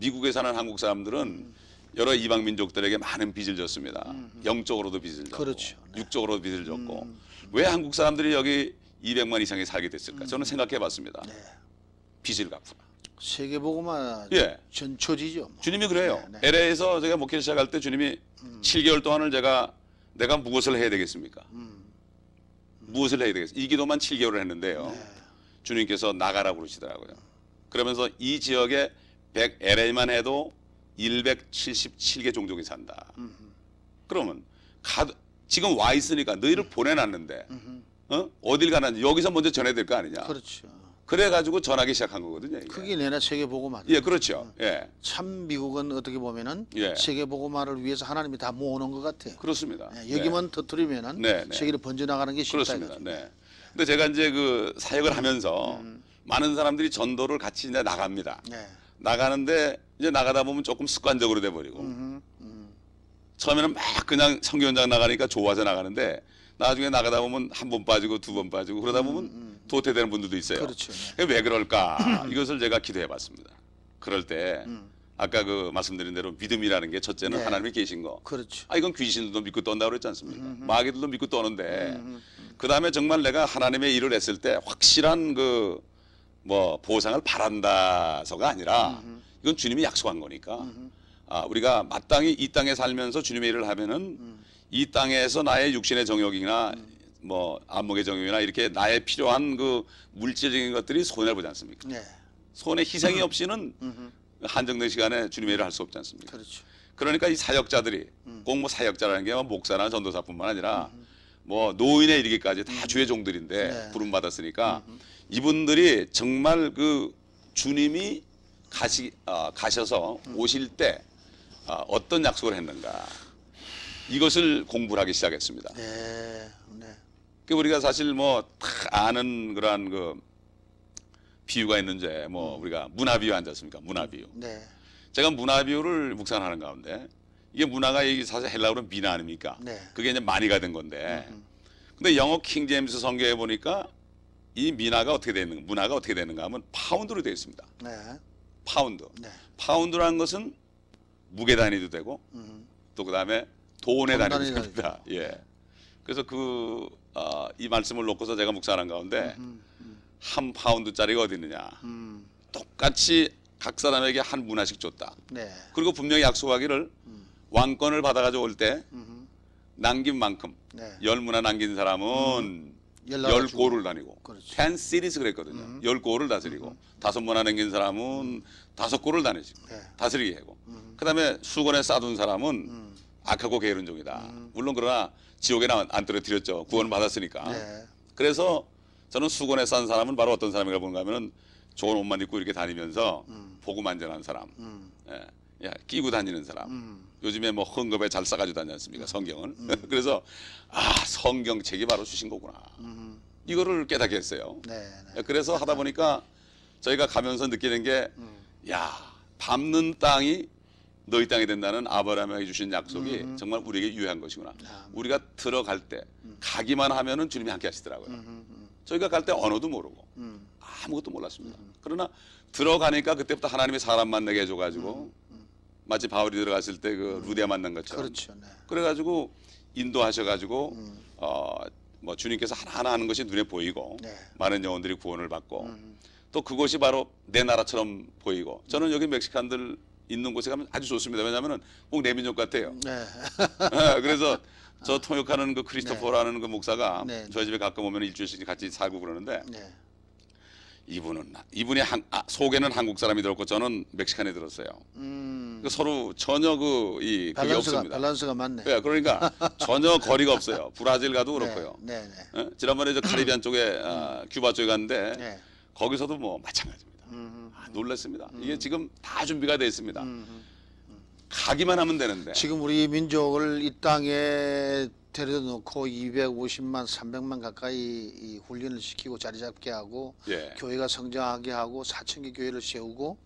Speaker 2: 미국에 사는 한국 사람들은 여러 이방 민족들에게 많은 빚을 졌습니다. 영적으로도 빚을 졌고
Speaker 1: 그렇죠.
Speaker 2: 육적으로도 빚을 졌고 왜 한국 사람들이 여기 200만 이상이 살게 됐을까? 저는 생각해봤습니다. 빚을 갚구나.
Speaker 1: 세계복음화
Speaker 2: 예.
Speaker 1: 전초지죠. 뭐.
Speaker 2: 주님이 그래요. LA에서 제가 목회 시작할 때 주님이 7개월 동안을 내가 무엇을 해야 되겠습니까? 무엇을 해야 되겠습니까? 이 기도만 7개월을 했는데요. 주님께서 나가라고 그러시더라고요. 그러면서 이 지역에 100LA만 해도 177개 종족이 산다. 그러면 지금 와 있으니까 너희를 보내놨는데 어딜 가는지 여기서 먼저 전해야 될 거 아니냐.
Speaker 1: 그렇죠.
Speaker 2: 그래가지고 전하기 시작한 거거든요. 이게.
Speaker 1: 그게 내나 세계보고만.
Speaker 2: 예, 그렇죠. 예,
Speaker 1: 참 미국은 어떻게 보면은
Speaker 2: 예.
Speaker 1: 세계보고만을 위해서 하나님이 다 모아놓은 것 같아요.
Speaker 2: 그렇습니다.
Speaker 1: 예, 여기만 터뜨리면은
Speaker 2: 네, 네.
Speaker 1: 세계로 번져나가는 게 쉽다.
Speaker 2: 그렇습니다.
Speaker 1: 이거죠.
Speaker 2: 네. 근데 제가 이제 그 사역을 하면서 많은 사람들이 전도를 같이 이제 나갑니다.
Speaker 1: 네.
Speaker 2: 나가는데 이제 나가다 보면 조금 습관적으로 돼 버리고 처음에는 막 그냥 성경장 나가니까 좋아서 나가는데 나중에 나가다 보면 한 번 빠지고 두 번 빠지고 그러다 보면 도태되는 분들도 있어요.
Speaker 1: 그렇죠.
Speaker 2: 왜 그럴까? 이것을 제가 기도해 봤습니다. 그럴 때 아까 그 말씀드린 대로 믿음이라는 게 첫째는
Speaker 1: 네.
Speaker 2: 하나님이 계신 거.
Speaker 1: 그렇죠.
Speaker 2: 이건 귀신들도 믿고 떤다고 그랬지 않습니까? 마귀들도 믿고 떠는데 그다음에 정말 내가 하나님의 일을 했을 때 확실한 그 뭐 보상을 바란다서가 아니라 이건 주님이 약속한 거니까 우리가 마땅히 이 땅에 살면서 주님의 일을 하면은 이 땅에서 나의 육신의 정욕이나 뭐 안목의 정욕이나 이렇게 나의 필요한 그 물질적인 것들이 손해 보지 않습니까?
Speaker 1: 네.
Speaker 2: 손에 희생이 없이는 한정된 시간에 주님의 일을 할 수 없지 않습니까?
Speaker 1: 그렇죠.
Speaker 2: 그러니까 이 사역자들이 꼭 뭐 사역자라는 게 목사나 전도사뿐만 아니라 뭐 노인에 이르기까지 다 주의 종들인데
Speaker 1: 네.
Speaker 2: 부름 받았으니까 이분들이 정말 그 주님이 가셔서 오실 때 어떤 약속을 했는가 이것을 공부를 하기 시작했습니다.
Speaker 1: 네. 네.
Speaker 2: 그 우리가 사실 뭐 다 아는 그러한 그 비유가 있는데 뭐 우리가 문화 비유 하지 않습니까? 문화 비유.
Speaker 1: 네.
Speaker 2: 제가 문화 비유를 묵상하는 가운데 이게 문화가 이게 사실 헬라어로 미나 아닙니까?
Speaker 1: 네.
Speaker 2: 그게 이제 많이가 된 건데. 근데 영어 킹 제임스 성경에 보니까 이 미나가 어떻게 되는 문화가 어떻게 되는가 하면 파운드로 되어 있습니다.
Speaker 1: 네.
Speaker 2: 파운드.
Speaker 1: 네.
Speaker 2: 파운드라는 것은 무게 단위도 되고 또 그다음에 돈의
Speaker 1: 돈
Speaker 2: 단위도
Speaker 1: 단위
Speaker 2: 됩니다. 예. 그래서 이 말씀을 놓고서 제가 묵상하는 가운데 한 파운드짜리가 어디 있느냐. 똑같이 각 사람에게 한 문화씩 줬다.
Speaker 1: 네.
Speaker 2: 그리고 분명히 약속하기를 왕권을 받아가지고 올 때 남긴 만큼
Speaker 1: 네.
Speaker 2: 10문화 남긴 사람은
Speaker 1: 연락을
Speaker 2: 10고를 다니고
Speaker 1: 그렇죠.
Speaker 2: 10 cities 그랬거든요. 10고를 다스리고 5문화 남긴 사람은 5고를 다니시고
Speaker 1: 네.
Speaker 2: 다스리게 하고 그다음에 수건에 싸둔 사람은 악하고 게으른 종이다. 물론 그러나 지옥에 안 떨어뜨렸죠. 구원을 받았으니까.
Speaker 1: 네.
Speaker 2: 그래서 저는 수건에 싼 사람은 바로 어떤 사람인가 보는가 하면은 좋은 옷만 입고 이렇게 다니면서 복음 안전한 사람, 끼고 다니는 사람. 요즘에 뭐 헌금에 잘 싸가지고 다니지 않습니까? 성경을. 그래서 성경책이 바로 주신 거구나. 이거를 깨닫게 했어요.
Speaker 1: 네. 네.
Speaker 2: 그래서 하다 보니까 저희가 가면서 느끼는 게, 밟는 땅이 너희 땅이 된다는 아브라함에게 주신 약속이 정말 우리에게 유효한 것이구나. 우리가 들어갈 때 가기만 하면은 주님이 함께 하시더라고요. 저희가 갈 때 언어도 모르고 아무것도 몰랐습니다. 그러나 들어가니까 그때부터 하나님이 사람 만나게 해줘가지고 마치 바울이 들어갔을 때 그 루디아 만난 것처럼.
Speaker 1: 그렇죠. 네.
Speaker 2: 그래가지고 인도하셔가지고 뭐 주님께서 하나하나 하는 것이 눈에 보이고
Speaker 1: 네.
Speaker 2: 많은 영혼들이 구원을 받고 또 그것이 바로 내 나라처럼 보이고 저는 여기 멕시칸들 있는 곳에 가면 아주 좋습니다. 왜냐하면은 꼭 내 민족 같아요.
Speaker 1: 네.
Speaker 2: 그래서 저 통역하는 그 크리스토퍼라는 그 목사가
Speaker 1: 네.
Speaker 2: 저희 집에 가끔 오면 일주일씩 같이 살고 그러는데
Speaker 1: 네.
Speaker 2: 이분이 속에는 한국 사람이 들었고 저는 멕시칸에 들었어요. 서로 전혀 그게 없습니다.
Speaker 1: 밸런스가 맞네.
Speaker 2: 네, 그러니까 전혀 거리가 없어요. 브라질 가도 그렇고요.
Speaker 1: 네. 네.
Speaker 2: 지난번에 저 카리비안 쪽에 큐바 쪽에 갔는데
Speaker 1: 네.
Speaker 2: 거기서도 뭐 마찬가지입니다. 놀랐습니다. 이게 지금 다 준비가 되어 있습니다. 가기만 하면 되는데.
Speaker 1: 지금 우리 민족을 이 땅에 데려다 놓고 250만, 300만 가까이 이 훈련을 시키고 자리 잡게 하고
Speaker 2: 예.
Speaker 1: 교회가 성장하게 하고 4,000개 교회를 세우고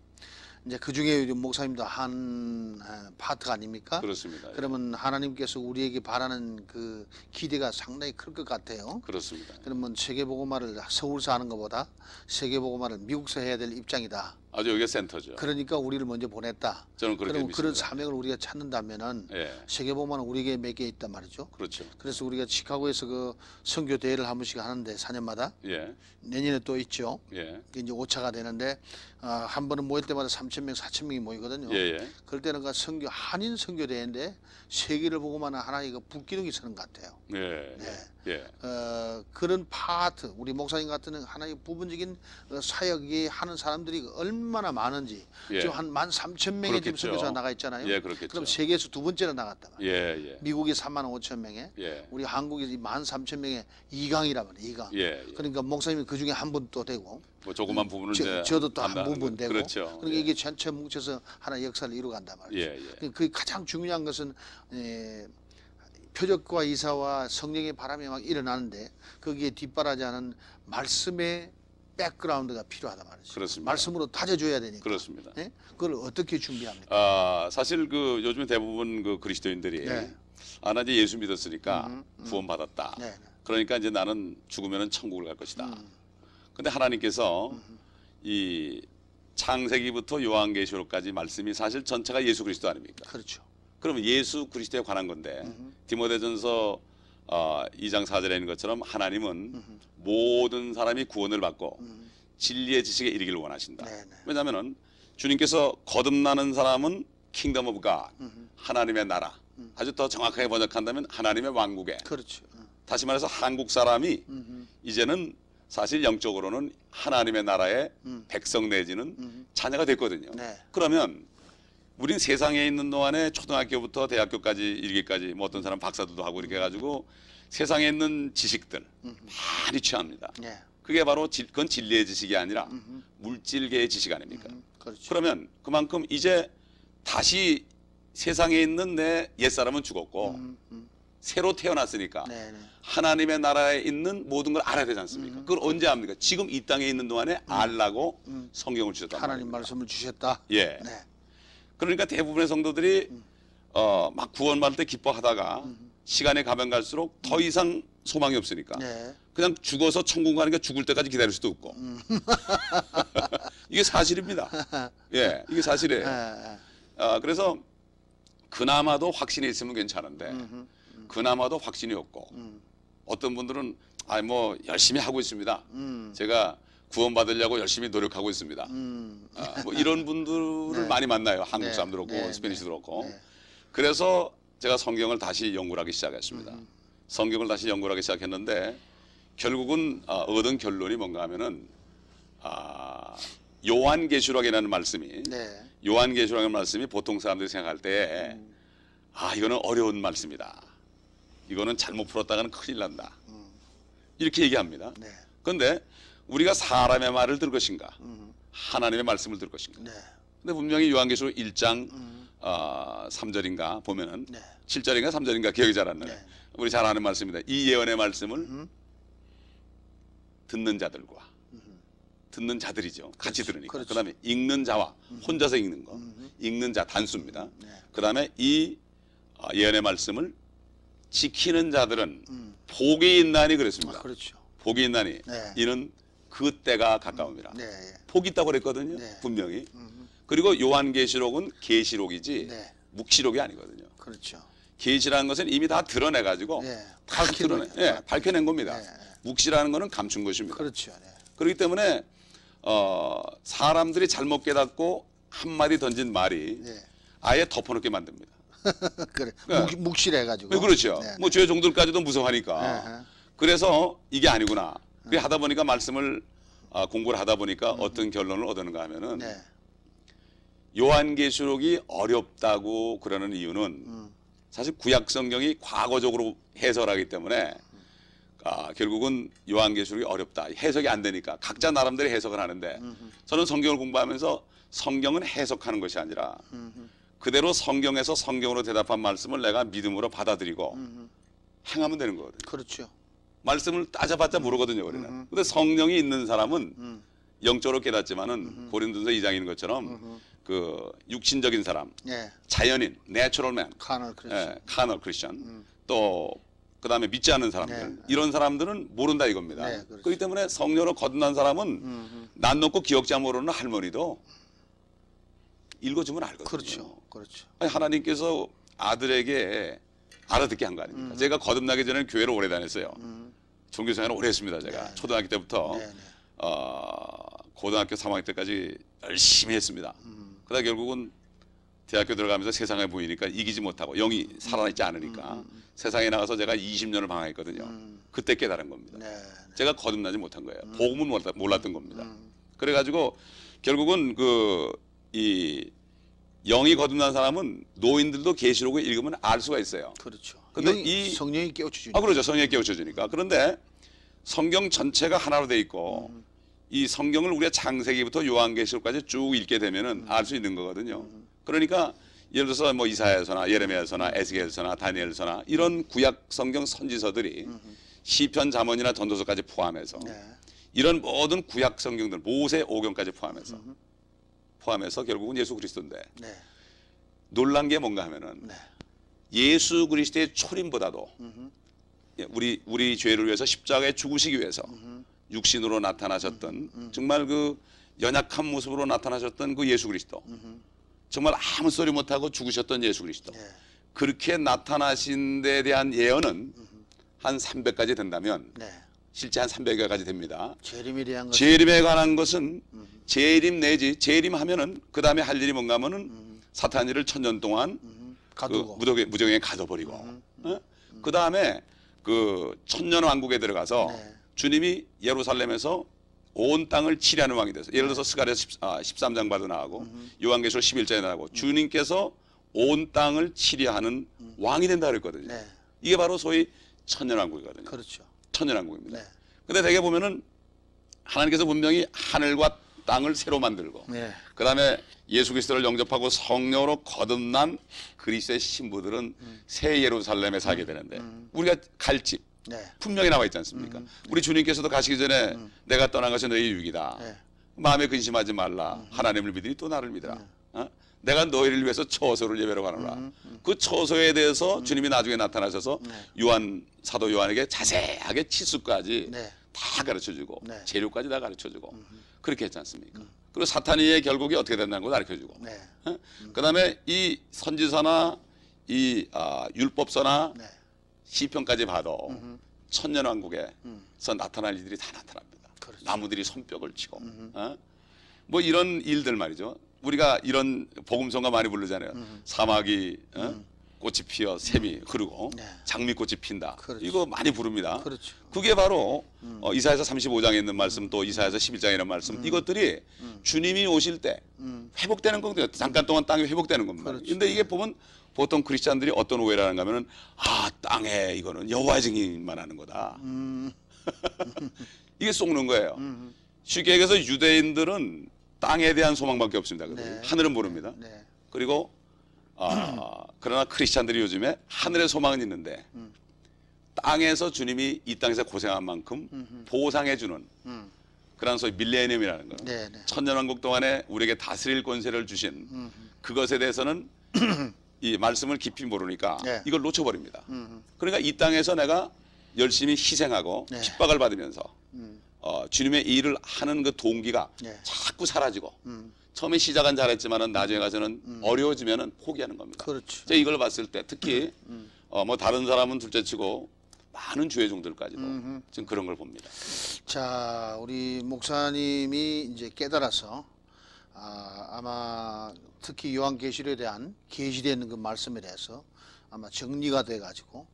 Speaker 1: 이제 그 중에 목사님도 한 파트가 아닙니까?
Speaker 2: 그렇습니다.
Speaker 1: 그러면 하나님께서 우리에게 바라는 그 기대가 상당히 클 것 같아요.
Speaker 2: 그렇습니다.
Speaker 1: 그러면 세계복음화를 서울서 하는 것보다 세계복음화를 미국서 해야 될 입장이다.
Speaker 2: 아주 여기가 센터죠.
Speaker 1: 그러니까 우리를 먼저 보냈다.
Speaker 2: 저는 그렇게
Speaker 1: 그럼
Speaker 2: 믿습니다.
Speaker 1: 그런 사명을 우리가 찾는다면은
Speaker 2: 예.
Speaker 1: 세계 보면 우리에게 몇 개 있단 말이죠.
Speaker 2: 그렇죠.
Speaker 1: 그래서 우리가 시카고에서 그 선교 대회를 한 번씩 하는데 4년마다
Speaker 2: 예.
Speaker 1: 내년에 또 있죠.
Speaker 2: 예.
Speaker 1: 그게 이제 5차가 되는데 한 번은 모일 때마다 3,000명, 4,000명이 모이거든요.
Speaker 2: 예. 예.
Speaker 1: 그럴 때는 그 선교 한인 선교 대회인데 세계를 보고만 하나의 그 불기둥이 서는 것 같아요.
Speaker 2: 예.
Speaker 1: 네.
Speaker 2: 예.
Speaker 1: 그런 파트 우리 목사님 같은 하나의 부분적인 사역이 하는 사람들이 얼마나 많은지
Speaker 2: 예.
Speaker 1: 지금 한 13,000명의 지금 선교사가 나가 있잖아요.
Speaker 2: 예, 그렇겠죠.
Speaker 1: 그럼 세계에서 두 번째로 나갔다 말이에요.
Speaker 2: 예. 예.
Speaker 1: 미국이 35,000명에
Speaker 2: 예.
Speaker 1: 우리 한국이 13,000명의 2강이라 말이에요. 2강.
Speaker 2: 예. 예.
Speaker 1: 그러니까 목사님이 그 중에 한 분 또 되고
Speaker 2: 뭐 조그만 부분은 이제
Speaker 1: 저도 또 한
Speaker 2: 담당하는
Speaker 1: 부분 되고
Speaker 2: 그렇죠.
Speaker 1: 그러니까
Speaker 2: 예.
Speaker 1: 이게 전체 뭉쳐서 하나 역사를 이루어간단 말이죠.
Speaker 2: 예. 예.
Speaker 1: 그 가장 중요한 것은 표적과 이사와 성령의 바람이 막 일어나는데 거기에 뒷바라지하는 말씀의 백그라운드가 필요하단 말이죠.
Speaker 2: 그렇습니다.
Speaker 1: 말씀으로 다져줘야 되니까.
Speaker 2: 그렇습니다.
Speaker 1: 네? 그걸 어떻게 준비합니까?
Speaker 2: 사실 그 요즘 대부분 그 그리스도인들이
Speaker 1: 네.
Speaker 2: 나 이제 예수 믿었으니까 구원받았다.
Speaker 1: 네.
Speaker 2: 그러니까 이제 나는 죽으면은 천국을 갈 것이다. 근데 하나님께서 이 창세기부터 요한계시록까지 말씀이 사실 전체가 예수 그리스도 아닙니까?
Speaker 1: 그렇죠.
Speaker 2: 그러면 예수 그리스도에 관한 건데 디모데전서 2장 4절에 있는 것처럼 하나님은 모든 사람이 구원을 받고 진리의 지식에 이르기를 원하신다.
Speaker 1: 네네.
Speaker 2: 왜냐하면은 주님께서 거듭나는 사람은 킹덤 오브 갓, 하나님의 나라. 아주 더 정확하게 번역한다면 하나님의 왕국에.
Speaker 1: 그렇죠.
Speaker 2: 다시 말해서 한국 사람이 이제는 사실 영적으로는 하나님의 나라의 백성 내지는 자녀가 됐거든요.
Speaker 1: 네.
Speaker 2: 그러면 우린 세상에 있는 동안에 초등학교부터 대학교까지 이르기까지 뭐 어떤 사람 박사도 하고 이렇게 해가지고 세상에 있는 지식들 많이 취합니다.
Speaker 1: 네.
Speaker 2: 그게 바로 그건 진리의 지식이 아니라 물질계의 지식 아닙니까?
Speaker 1: 그렇죠.
Speaker 2: 그러면 그만큼 이제 다시 세상에 있는 내 옛사람은 죽었고 새로 태어났으니까
Speaker 1: 네네.
Speaker 2: 하나님의 나라에 있는 모든 걸 알아야 되지 않습니까? 그걸 언제 압니까? 지금 이 땅에 있는 동안에 알라고 성경을 주셨단
Speaker 1: 하나님
Speaker 2: 말입니다.
Speaker 1: 말씀을 주셨다.
Speaker 2: 예.
Speaker 1: 네.
Speaker 2: 그러니까 대부분의 성도들이 막 구원받을 때 기뻐하다가 시간이 가면 갈수록 더 이상 소망이 없으니까
Speaker 1: 네.
Speaker 2: 그냥 죽어서 천국 가니까 죽을 때까지 기다릴 수도 없고 이게 사실입니다. 예, 이게 사실이에요. 그래서 그나마도 확신이 있으면 괜찮은데 그나마도 확신이 없고 어떤 분들은 뭐 열심히 하고 있습니다. 제가 구원받으려고 열심히 노력하고 있습니다. 뭐 이런 분들을
Speaker 1: 네.
Speaker 2: 많이 만나요. 한국
Speaker 1: 네.
Speaker 2: 사람들 그렇고
Speaker 1: 네.
Speaker 2: 스페니시도 그렇고.
Speaker 1: 네.
Speaker 2: 그래서 제가 성경을 다시 연구를 하기 시작했습니다. 성경을 다시 연구를 하기 시작했는데 결국은 얻은 결론이 뭔가 하면은 요한계시록이라는 말씀이
Speaker 1: 네.
Speaker 2: 요한계시록이라는 말씀이 보통 사람들이 생각할 때 이거는 어려운 말씀이다. 이거는 잘못 풀었다가는 큰일 난다. 이렇게 얘기합니다.
Speaker 1: 네.
Speaker 2: 그런데 우리가 사람의 말을 들 것인가 하나님의 말씀을 들 것인가.
Speaker 1: 네.
Speaker 2: 근데 분명히 요한계시록 1장 3절인가 보면은
Speaker 1: 네.
Speaker 2: 7절인가 3절인가 기억이 잘 안 나요.
Speaker 1: 네.
Speaker 2: 우리 잘 아는 말씀입니다. 이 예언의 말씀을 듣는 자들과 듣는 자들이죠. 같이 들으니까.
Speaker 1: 그렇죠.
Speaker 2: 그다음에 읽는 자와 혼자서 읽는 거. 읽는 자 단수입니다.
Speaker 1: 네.
Speaker 2: 그다음에 이 예언의 말씀을 지키는 자들은 복이 있나니 그랬습니다.
Speaker 1: 그렇죠.
Speaker 2: 복이 있나니
Speaker 1: 네.
Speaker 2: 이는 그 때가 가까움이라.
Speaker 1: 네.
Speaker 2: 복이 있다고 그랬거든요.
Speaker 1: 네.
Speaker 2: 분명히. 그리고 요한계시록은 계시록이지
Speaker 1: 네.
Speaker 2: 묵시록이 아니거든요.
Speaker 1: 그렇죠.
Speaker 2: 계시라는 것은 이미 다 드러내 가지고
Speaker 1: 네.
Speaker 2: 다 드러내, 밝혀낸 겁니다.
Speaker 1: 네.
Speaker 2: 묵시라는 것은 감춘 것입니다.
Speaker 1: 그렇죠. 네.
Speaker 2: 그렇기 때문에 사람들이 잘못 깨닫고 한마디 던진 말이
Speaker 1: 네.
Speaker 2: 아예 덮어놓게 만듭니다.
Speaker 1: 그래.
Speaker 2: 네.
Speaker 1: 묵실해 가지고.
Speaker 2: 네, 그렇죠.
Speaker 1: 네.
Speaker 2: 뭐 죄 종들까지도 무서워하니까.
Speaker 1: 네.
Speaker 2: 그래서 이게 아니구나. 그게 하다 보니까 말씀을 공부를 하다 보니까 어떤 결론을 얻었는가 하면은
Speaker 1: 네.
Speaker 2: 요한계시록이 어렵다고 그러는 이유는 사실 구약 성경이 과거적으로 해설하기 때문에 결국은 요한계시록이 어렵다. 해석이 안 되니까 각자 나름대로 해석을 하는데 저는 성경을 공부하면서 성경은 해석하는 것이 아니라 그대로 성경에서 성경으로 대답한 말씀을 내가 믿음으로 받아들이고 행하면 되는 거거든요.
Speaker 1: 그렇죠.
Speaker 2: 말씀을 따져봤자 모르거든요, 우리는. 근데 성령이 있는 사람은 영적으로 깨닫지만은 고린도서 2장에 있는 것처럼 그 육신적인 사람,
Speaker 1: 네.
Speaker 2: 자연인, 내추럴맨,
Speaker 1: 카널 그렇죠.
Speaker 2: 카널 크리스천, 또 그다음에 믿지 않는 사람들,
Speaker 1: 네.
Speaker 2: 이런 사람들은 모른다 이겁니다.
Speaker 1: 네, 그렇죠.
Speaker 2: 그렇기 때문에 성령으로 거듭난 사람은 난 놓고 기억자 모르는 할머니도 읽어주면 알거든요.
Speaker 1: 그렇죠. 그렇죠.
Speaker 2: 아니, 하나님께서 아들에게 알아듣게 한 거 아닙니까? 제가 거듭나기 전에는 교회를 오래 다녔어요. 종교생활을 오래 했습니다. 제가
Speaker 1: 네.
Speaker 2: 초등학교 때부터
Speaker 1: 네, 네.
Speaker 2: 고등학교 3학년 때까지 열심히 했습니다. 그러다 결국은 대학교 들어가면서 세상에 보이니까 이기지 못하고 영이 살아있지 않으니까 세상에 나가서 제가 20년을 방황했거든요. 그때 깨달은 겁니다.
Speaker 1: 네.
Speaker 2: 제가 거듭나지 못한 거예요. 복음은 몰랐던 겁니다. 그래가지고 결국은 이 영이 거듭난 사람은 노인들도 계시록을 읽으면 알 수가 있어요.
Speaker 1: 그렇죠.
Speaker 2: 근데
Speaker 1: 이 성령이 깨우쳐주니까.
Speaker 2: 그렇죠. 성령이 깨우쳐주니까. 그런데 성경 전체가 하나로 돼 있고 이 성경을 우리가 창세기부터 요한계시록까지 쭉 읽게 되면은 알 수 있는 거거든요. 그러니까 예를 들어서 뭐 이사야서나 예레미야서나 에스겔서나 다니엘서나 이런 구약 성경 선지서들이 시편 잠언이나 전도서까지 포함해서
Speaker 1: 네.
Speaker 2: 이런 모든 구약 성경들 모세 오경까지 포함해서 결국은 예수 그리스도인데
Speaker 1: 네.
Speaker 2: 놀란 게 뭔가 하면은
Speaker 1: 네.
Speaker 2: 예수 그리스도의 초림보다도 우리 죄를 위해서 십자가에 죽으시기 위해서 육신으로 나타나셨던 정말 그 연약한 모습으로 나타나셨던 그 예수 그리스도 정말 아무 소리 못하고 죽으셨던 예수 그리스도
Speaker 1: 네.
Speaker 2: 그렇게 나타나신 데에 대한 예언은 한 300가지 된다면
Speaker 1: 네.
Speaker 2: 실제 한 300여 가지 됩니다.
Speaker 1: 재림에 대한 것.
Speaker 2: 재림에 관한 것은 재림 내지 재림하면은 그 다음에 할 일이 뭔가 하면은 사탄이를 1000년 동안
Speaker 1: 가두고.
Speaker 2: 그 무적에 가둬버리고 그 다음에 그 천년왕국에 들어가서
Speaker 1: 네.
Speaker 2: 주님이 예루살렘에서 온 땅을 치리하는 왕이 돼서 예를 들어서 스가랴서 13장 봐도 나오고 요한계시록 11장에 나오고 주님께서 온 땅을 치리하는 왕이 된다 그랬거든요.
Speaker 1: 네.
Speaker 2: 이게 바로 소위 천년왕국이거든요.
Speaker 1: 그렇죠.
Speaker 2: 천년왕국입니다.
Speaker 1: 네.
Speaker 2: 근데 대개 보면은 하나님께서 분명히 하늘과 땅을 새로 만들고
Speaker 1: 네.
Speaker 2: 그 다음에 예수 그리스도를 영접하고 성령으로 거듭난 그리스도의 신부들은 새 예루살렘에 살게 되는데 우리가 갈 집
Speaker 1: 네.
Speaker 2: 분명히 나와 있지 않습니까? 우리 주님께서도 가시기 전에 내가 떠난 것이 너희 유익이다.
Speaker 1: 네.
Speaker 2: 마음에 근심하지 말라. 하나님을 믿으니 또 나를 믿으라. 내가 너희를 위해서 처소를 예배로 가노라. 그 처소에 대해서 주님이 나중에 나타나셔서 사도 요한에게 자세하게 치수까지
Speaker 1: 네.
Speaker 2: 다 가르쳐주고
Speaker 1: 네.
Speaker 2: 재료까지 다 가르쳐주고 그렇게 했지 않습니까? 그리고 사탄이의 결국이 어떻게 된다는 걸 가르쳐주고
Speaker 1: 네.
Speaker 2: 그 다음에 이 선지서나 이 율법서나
Speaker 1: 네.
Speaker 2: 시편까지 봐도 천년왕국에서 나타날 일들이 다 나타납니다.
Speaker 1: 그렇죠.
Speaker 2: 나무들이 손뼉을 치고 뭐 이런 일들 말이죠. 우리가 이런 복음성가 많이 부르잖아요. 사막이 꽃이 피어 샘이 흐르고
Speaker 1: 네.
Speaker 2: 장미꽃이 핀다.
Speaker 1: 그렇죠.
Speaker 2: 이거 많이 부릅니다.
Speaker 1: 그렇죠.
Speaker 2: 그게 바로 이사야서 35장에 있는 말씀 또 이사야서 11장에 있는 말씀 이것들이 주님이 오실 때 회복되는 거거든요. 잠깐 동안 땅이 회복되는 겁니다.
Speaker 1: 그렇죠.
Speaker 2: 근데 이게 보면 보통 크리스찬들이 어떤 오해를 하는가 하면은 땅에 이거는 여호와의 증인만 하는 거다. 이게 쏙는 거예요. 쉽게 얘기해서 유대인들은 땅에 대한 소망밖에 없습니다.
Speaker 1: 네.
Speaker 2: 하늘은 모릅니다.
Speaker 1: 네. 그리고
Speaker 2: 그러나 크리스찬들이 요즘에 하늘의 소망은 있는데 땅에서 주님이 이 땅에서 고생한 만큼 보상해 주는 그런 소위 밀레니엄이라는 거.
Speaker 1: 네, 네.
Speaker 2: 천년왕국 동안에 우리에게 다스릴 권세를 주신 그것에 대해서는 이 말씀을 깊이 모르니까
Speaker 1: 네.
Speaker 2: 이걸 놓쳐버립니다. 그러니까 이 땅에서 내가 열심히 희생하고
Speaker 1: 네.
Speaker 2: 핍박을 받으면서 주님의 일을 하는 그 동기가
Speaker 1: 네.
Speaker 2: 자꾸 사라지고 처음에 시작은 잘했지만은 나중에 가서는 어려워지면은 포기하는 겁니다.
Speaker 1: 그렇죠.
Speaker 2: 제가 이걸 봤을 때 특히 뭐 다른 사람은 둘째치고 많은 주회종들까지도 지금 그런 걸 봅니다.
Speaker 1: 자, 우리 목사님이 이제 깨달아서 아마 특히 요한계시록에 대한 계시되는 그 말씀에 대해서 아마 정리가 돼 가지고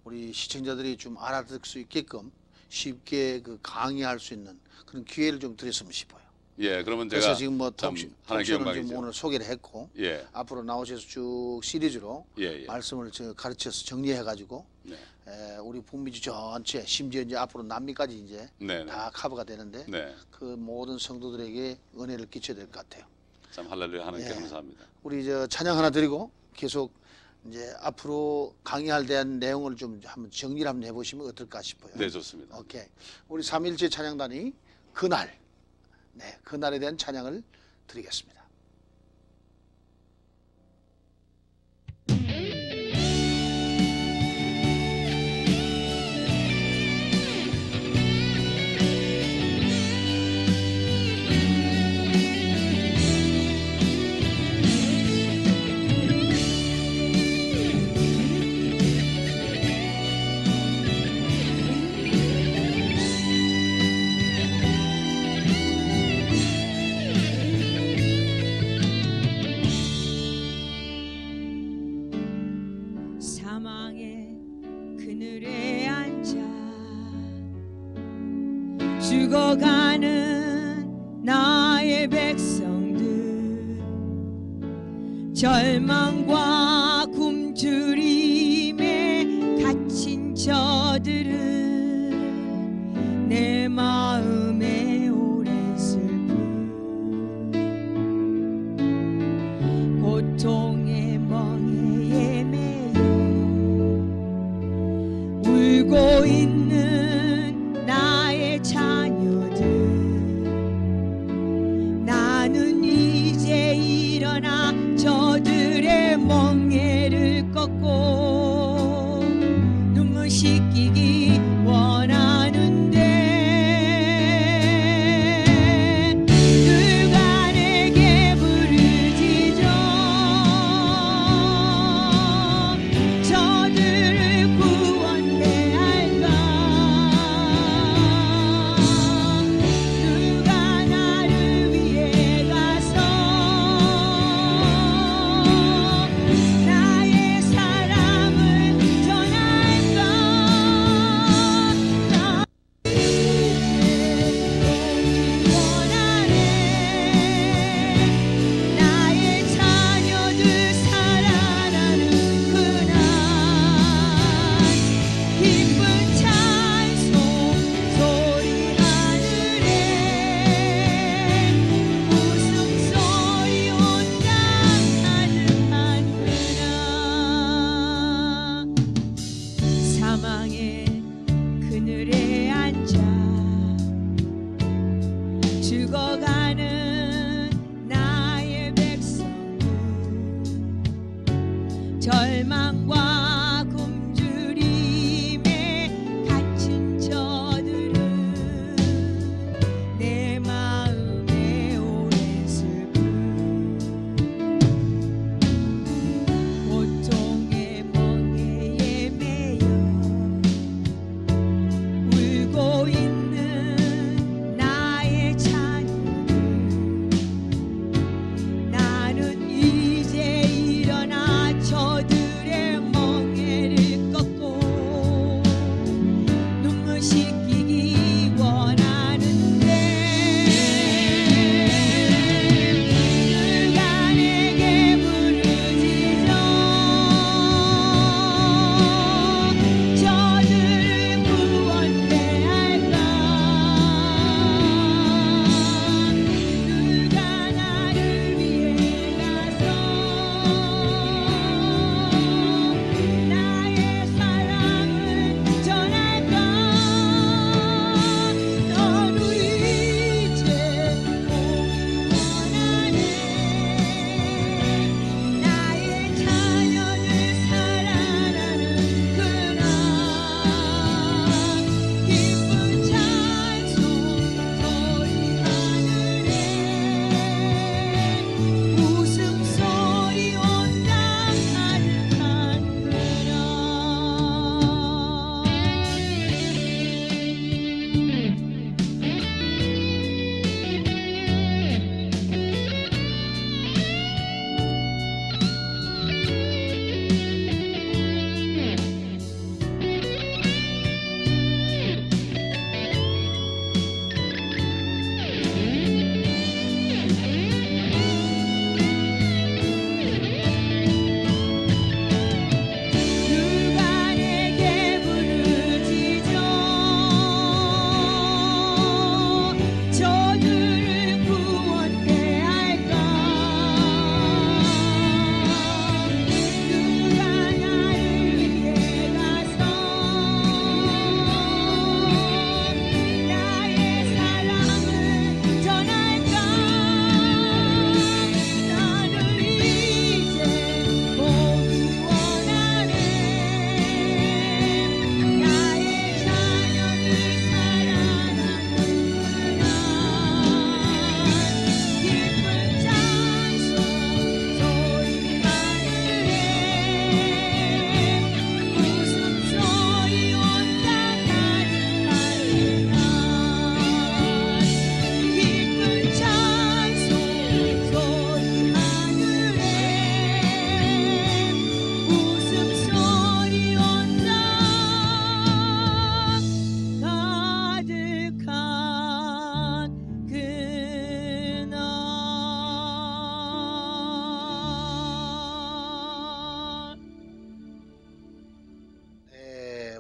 Speaker 1: 우리 시청자들이 좀 알아듣을 수 있게끔 쉽게 그 강의할 수 있는 그런 기회를 좀 드렸으면 싶어요.
Speaker 2: 예, 그러면 제가
Speaker 1: 그래서 지금 뭐
Speaker 2: 하나님께
Speaker 1: 톡쇼는 좀
Speaker 2: 영광이죠.
Speaker 1: 오늘 소개를 했고
Speaker 2: 예,
Speaker 1: 앞으로 나오셔서 쭉 시리즈로
Speaker 2: 예, 예.
Speaker 1: 말씀을 가르쳐서 정리해 가지고
Speaker 2: 네,
Speaker 1: 우리 북미주 전체 심지어 이제 앞으로 남미까지 이제
Speaker 2: 네, 네.
Speaker 1: 다 커버가 되는데
Speaker 2: 네.
Speaker 1: 그 모든 성도들에게 은혜를 끼쳐야 될 것 같아요.
Speaker 2: 참 할렐루야 하나님께
Speaker 1: 예.
Speaker 2: 감사합니다.
Speaker 1: 우리 찬양 하나 드리고 계속 이제 앞으로 강의할 대한 내용을 좀 한번 정리를 한번 해보시면 어떨까 싶어요.
Speaker 2: 네, 좋습니다.
Speaker 1: 오케이. 우리 3.1제 찬양단이 그날, 그날에 대한 찬양을 드리겠습니다.
Speaker 3: 사망의 그늘에 앉아 죽어가는 나의 백성들, 절망과 굶주림에 갇힌 저들은 내 마음에 오랜 슬픔, 고통의 멍에에 매여 울고 있는 나의 자녀들, 나는 이제 일어나 저들의 멍에를 꺾고 눈물 씻기기 원하는데, 누가 내게 부르짖어 저들을 구원해 할까? 누가 나를 위해 가서 나의 사랑을 전할까?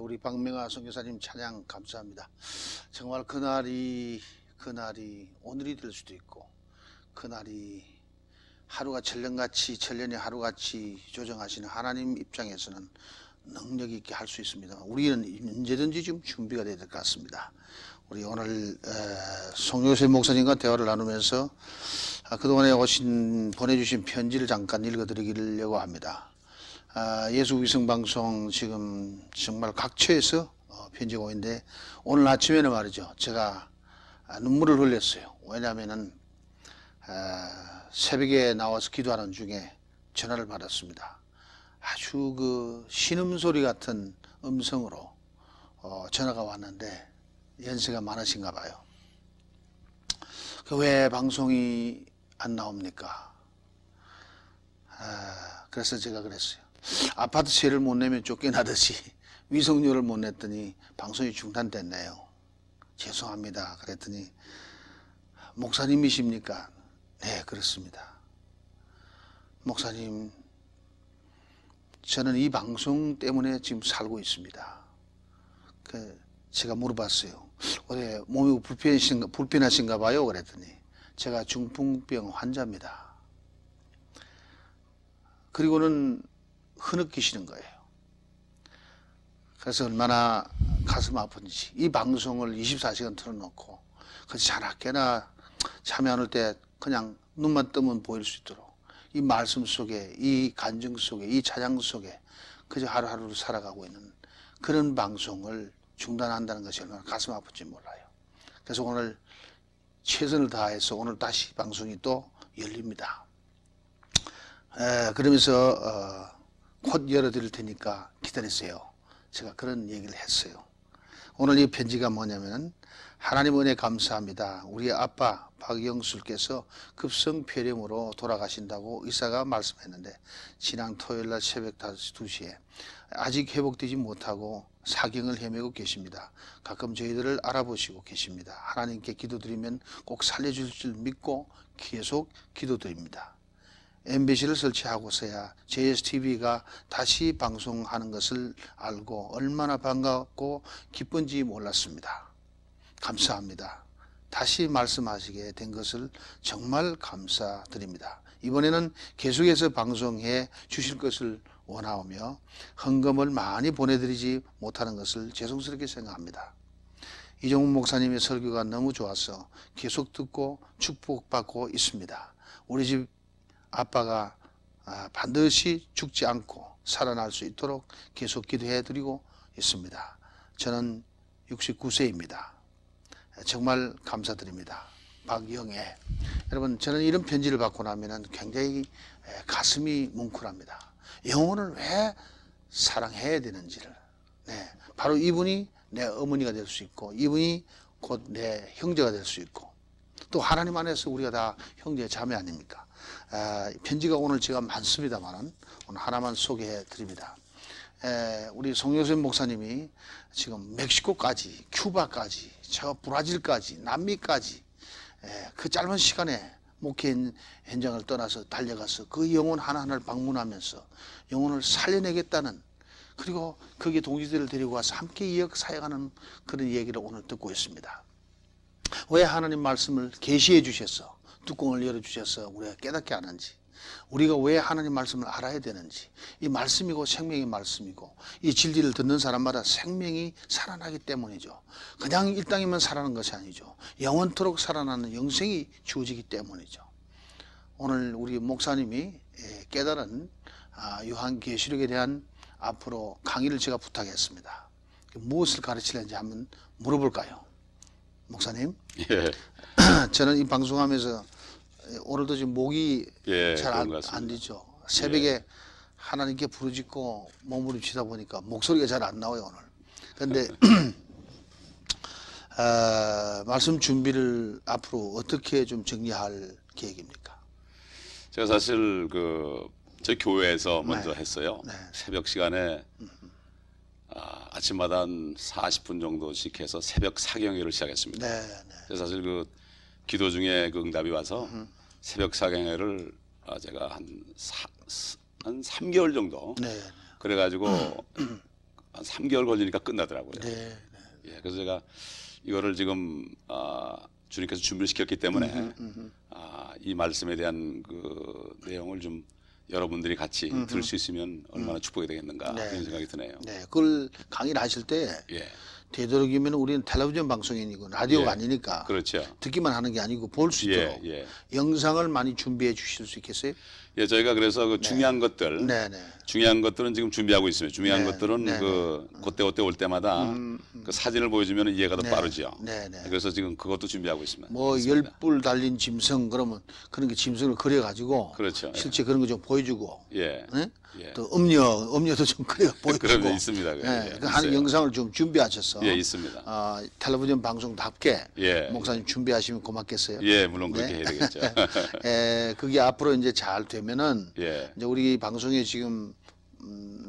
Speaker 1: 우리 박명아 선교사님 찬양 감사합니다. 정말 그날이 오늘이 될 수도 있고 그날이 하루가 천년같이 천년이 하루같이 조정하시는 하나님 입장에서는 능력 있게 할 수 있습니다. 우리는 언제든지 좀 준비가 돼야 될 것 같습니다. 우리 오늘 송요셉 목사님과 대화를 나누면서 그동안에 보내주신 편지를 잠깐 읽어드리려고 합니다. 예수 위성방송 지금 정말 각처에서 편지가 오는데 오늘 아침에는 말이죠. 제가 눈물을 흘렸어요. 왜냐하면은 새벽에 나와서 기도하는 중에 전화를 받았습니다. 아주 그 신음소리 같은 음성으로 전화가 왔는데 연세가 많으신가 봐요. 왜 방송이 안 나옵니까? 그래서 제가 그랬어요. 아파트 세를 못 내면 쫓겨나듯이 위성료를 못 냈더니 방송이 중단됐네요. 죄송합니다. 그랬더니 목사님이십니까? 네, 그렇습니다. 목사님, 저는 이 방송 때문에 지금 살고 있습니다. 제가 물어봤어요. 왜 몸이 불편하신가 봐요? 그랬더니 제가 중풍병 환자입니다. 그리고는 흐느끼시는 거예요. 그래서 얼마나 가슴 아픈지 이 방송을 24시간 틀어놓고 그래서 자나깨나 잠이 안 올 때 그냥 눈만 뜨면 보일 수 있도록 이 말씀 속에 이 간증 속에 이 찬양 속에 그저 하루하루를 살아가고 있는 그런 방송을 중단한다는 것이 얼마나 가슴 아픈지 몰라요. 그래서 오늘 최선을 다해서 오늘 다시 방송이 또 열립니다. 그러면서 곧 열어드릴 테니까 기다리세요. 제가 그런 얘기를 했어요. 오늘 이 편지가 뭐냐면 하나님 은혜 감사합니다. 우리 아빠 박영술께서 급성폐렴으로 돌아가신다고 의사가 말씀했는데 지난 토요일날 새벽 2시에 아직 회복되지 못하고 사경을 헤매고 계십니다. 가끔 저희들을 알아보시고 계십니다. 하나님께 기도드리면 꼭 살려주실 줄 믿고 계속 기도드립니다. MBC를 설치하고서야 JSTV가 다시 방송하는 것을 알고 얼마나 반갑고 기쁜지 몰랐습니다. 감사합니다. 다시 말씀하시게 된 것을 정말 감사드립니다. 이번에는 계속해서 방송해 주실 것을 원하오며 헌금을 많이 보내드리지 못하는 것을 죄송스럽게 생각합니다. 이종훈 목사님의 설교가 너무 좋아서 계속 듣고 축복받고 있습니다. 우리 집 아빠가 반드시 죽지 않고 살아날 수 있도록 계속 기도해 드리고 있습니다. 저는 69세입니다. 정말 감사드립니다. 박영애. 여러분, 저는 이런 편지를 받고 나면 굉장히 가슴이 뭉클합니다. 영혼을 왜 사랑해야 되는지를. 바로 이분이 내 어머니가 될 수 있고 이분이 곧 내 형제가 될 수 있고 또 하나님 안에서 우리가 다 형제 자매 아닙니까? 편지가 오늘 제가 많습니다만 오늘 하나만 소개해 드립니다. 우리 송요셉 목사님이 지금 멕시코까지 큐바까지 저 브라질까지 남미까지 그 짧은 시간에 목회 현장을 떠나서 달려가서 그 영혼 하나하나를 방문하면서 영혼을 살려내겠다는 그리고 거기에 동지들을 데리고 와서 함께 이역 사역하는 그런 얘기를 오늘 듣고 있습니다. 왜 하나님 말씀을 계시해 주셔서 뚜껑을 열어주셔서 우리가 깨닫게 하는지 우리가 왜 하나님 말씀을 알아야 되는지 이 말씀이고 생명의 말씀이고 이 진리를 듣는 사람마다 생명이 살아나기 때문이죠. 그냥 이 땅이면 살아나는 것이 아니죠. 영원토록 살아나는 영생이 주어지기 때문이죠. 오늘 우리 목사님이 깨달은 요한계시록에 대한 앞으로 강의를 제가 부탁했습니다. 무엇을 가르치려는지 한번 물어볼까요? 목사님?
Speaker 2: 예.
Speaker 1: 저는 이 방송하면서 오늘도 지금 목이 잘 안 되죠. 새벽에 하나님께 부르짖고 몸부림치다 보니까 목소리가 잘 안 나와요 오늘. 그런데 말씀 준비를 앞으로 어떻게 좀 정리할 계획입니까?
Speaker 2: 제가 사실 저희 교회에서 먼저 했어요.
Speaker 1: 네.
Speaker 2: 새벽 시간에 아침마다 한 40분 정도씩 해서 새벽 사경회를 시작했습니다. 그래서 사실 기도 중에 응답이 와서 새벽 사경회를 제가 한 3개월 정도 그래가지고 한 한 3개월 걸리니까 끝나더라고요.
Speaker 1: 네.
Speaker 2: 예, 그래서 제가 이거를 지금 주님께서 준비를 시켰기 때문에 이 말씀에 대한 그 내용을 좀 여러분들이 같이 들을 수 있으면 얼마나 축복이 되겠는가
Speaker 1: 네.
Speaker 2: 그런 생각이 드네요.
Speaker 1: 네, 그걸 강의를 하실 때
Speaker 2: 예,
Speaker 1: 되도록이면 우리는 텔레비전 방송이니고 라디오가
Speaker 2: 예.
Speaker 1: 아니니까
Speaker 2: 그렇죠.
Speaker 1: 듣기만 하는 게 아니고 볼 수
Speaker 2: 예,
Speaker 1: 있도록
Speaker 2: 예.
Speaker 1: 영상을 많이 준비해 주실 수 있겠어요?
Speaker 2: 예, 저희가 그래서 그 중요한 것들,
Speaker 1: 네, 네.
Speaker 2: 중요한 것들은 지금 준비하고 있습니다. 중요한
Speaker 1: 네,
Speaker 2: 것들은
Speaker 1: 네,
Speaker 2: 그 그때 올 때마다 그 사진을 보여주면 이해가 더
Speaker 1: 네,
Speaker 2: 빠르죠.
Speaker 1: 네, 네.
Speaker 2: 그래서 지금 그것도 준비하고 있습니다.
Speaker 1: 뭐
Speaker 2: 있습니다.
Speaker 1: 10불 달린 짐승 그러면 그런 게 짐승을 그려 가지고
Speaker 2: 그렇죠. 예.
Speaker 1: 실제 그런 거 좀 보여주고
Speaker 2: 예,
Speaker 1: 네?
Speaker 2: 예.
Speaker 1: 또 음료도 좀 그려 보여주고
Speaker 2: 그러면 있습니다.
Speaker 1: 예,
Speaker 2: 예,
Speaker 1: 그 하는
Speaker 2: 있어요.
Speaker 1: 영상을 좀 준비하셔서
Speaker 2: 예, 있습니다.
Speaker 1: 텔레비전 방송답게
Speaker 2: 예,
Speaker 1: 목사님 준비하시면 고맙겠어요.
Speaker 2: 예, 물론 그렇게
Speaker 1: 네.
Speaker 2: 해야 되겠죠.
Speaker 1: 그게 앞으로 이제 잘 되면은
Speaker 2: 예,
Speaker 1: 이제 우리 방송에 지금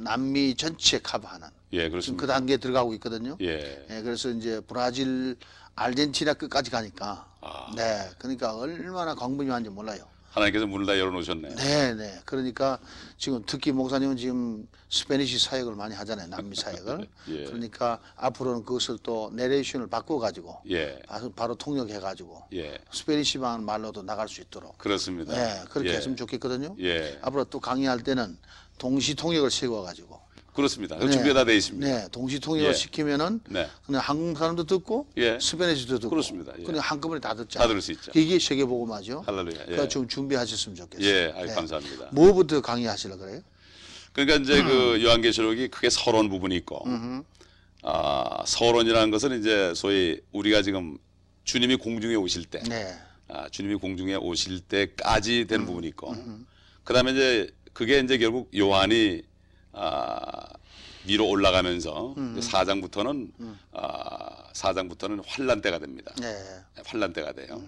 Speaker 1: 남미 전체 커버하는
Speaker 2: 예,
Speaker 1: 지금 그
Speaker 2: 그렇습니다.
Speaker 1: 단계에 들어가고 있거든요.
Speaker 2: 예,
Speaker 1: 그래서 이제 브라질, 아르헨티나 끝까지 가니까
Speaker 2: 아.
Speaker 1: 네, 그러니까 얼마나 광분이한지 몰라요.
Speaker 2: 하나님께서 문을 다 열어놓으셨네요.
Speaker 1: 네, 네. 그러니까 지금 특히 목사님은 지금 스페니시 사역을 많이 하잖아요. 남미 사역을.
Speaker 2: 예.
Speaker 1: 그러니까 앞으로는 그것을 또 내레이션을 바꿔가지고
Speaker 2: 예,
Speaker 1: 바로 통역해가지고
Speaker 2: 예,
Speaker 1: 스페니시만 말로도 나갈 수 있도록
Speaker 2: 그렇습니다.
Speaker 1: 네, 그렇게
Speaker 2: 예,
Speaker 1: 했으면 좋겠거든요.
Speaker 2: 예,
Speaker 1: 앞으로 또 강의할 때는 동시 통역을 세워가지고
Speaker 2: 그렇습니다. 준비가 다 돼 있습니다.
Speaker 1: 네, 동시 통역을
Speaker 2: 예.
Speaker 1: 시키면은
Speaker 2: 네,
Speaker 1: 그냥 한국 사람도 듣고
Speaker 2: 예.
Speaker 1: 스페니시도 듣고
Speaker 2: 그렇습니다. 예.
Speaker 1: 그냥 한꺼번에 다 듣잖아요.
Speaker 2: 다 들을 수 있죠.
Speaker 1: 이게 세계복음화죠.
Speaker 2: 할렐루야. 예,
Speaker 1: 그러니까 좀 준비하셨으면 좋겠어요.
Speaker 2: 예, 아유,
Speaker 1: 네.
Speaker 2: 감사합니다.
Speaker 1: 뭐부터 강의하시려 그래요?
Speaker 2: 그러니까 이제 그 요한계시록이 크게 서론 부분이 있고, 서론이라는 것은 이제 소위 우리가 지금 주님이 공중에 오실 때,
Speaker 1: 네.
Speaker 2: 주님이 공중에 오실 때까지 되는 부분이 있고, 그다음에 이제 그게 이제 결국 요한이 위로 올라가면서 4장부터는 4장부터는 환란 때가 됩니다.
Speaker 1: 네.
Speaker 2: 환란 때가 돼요.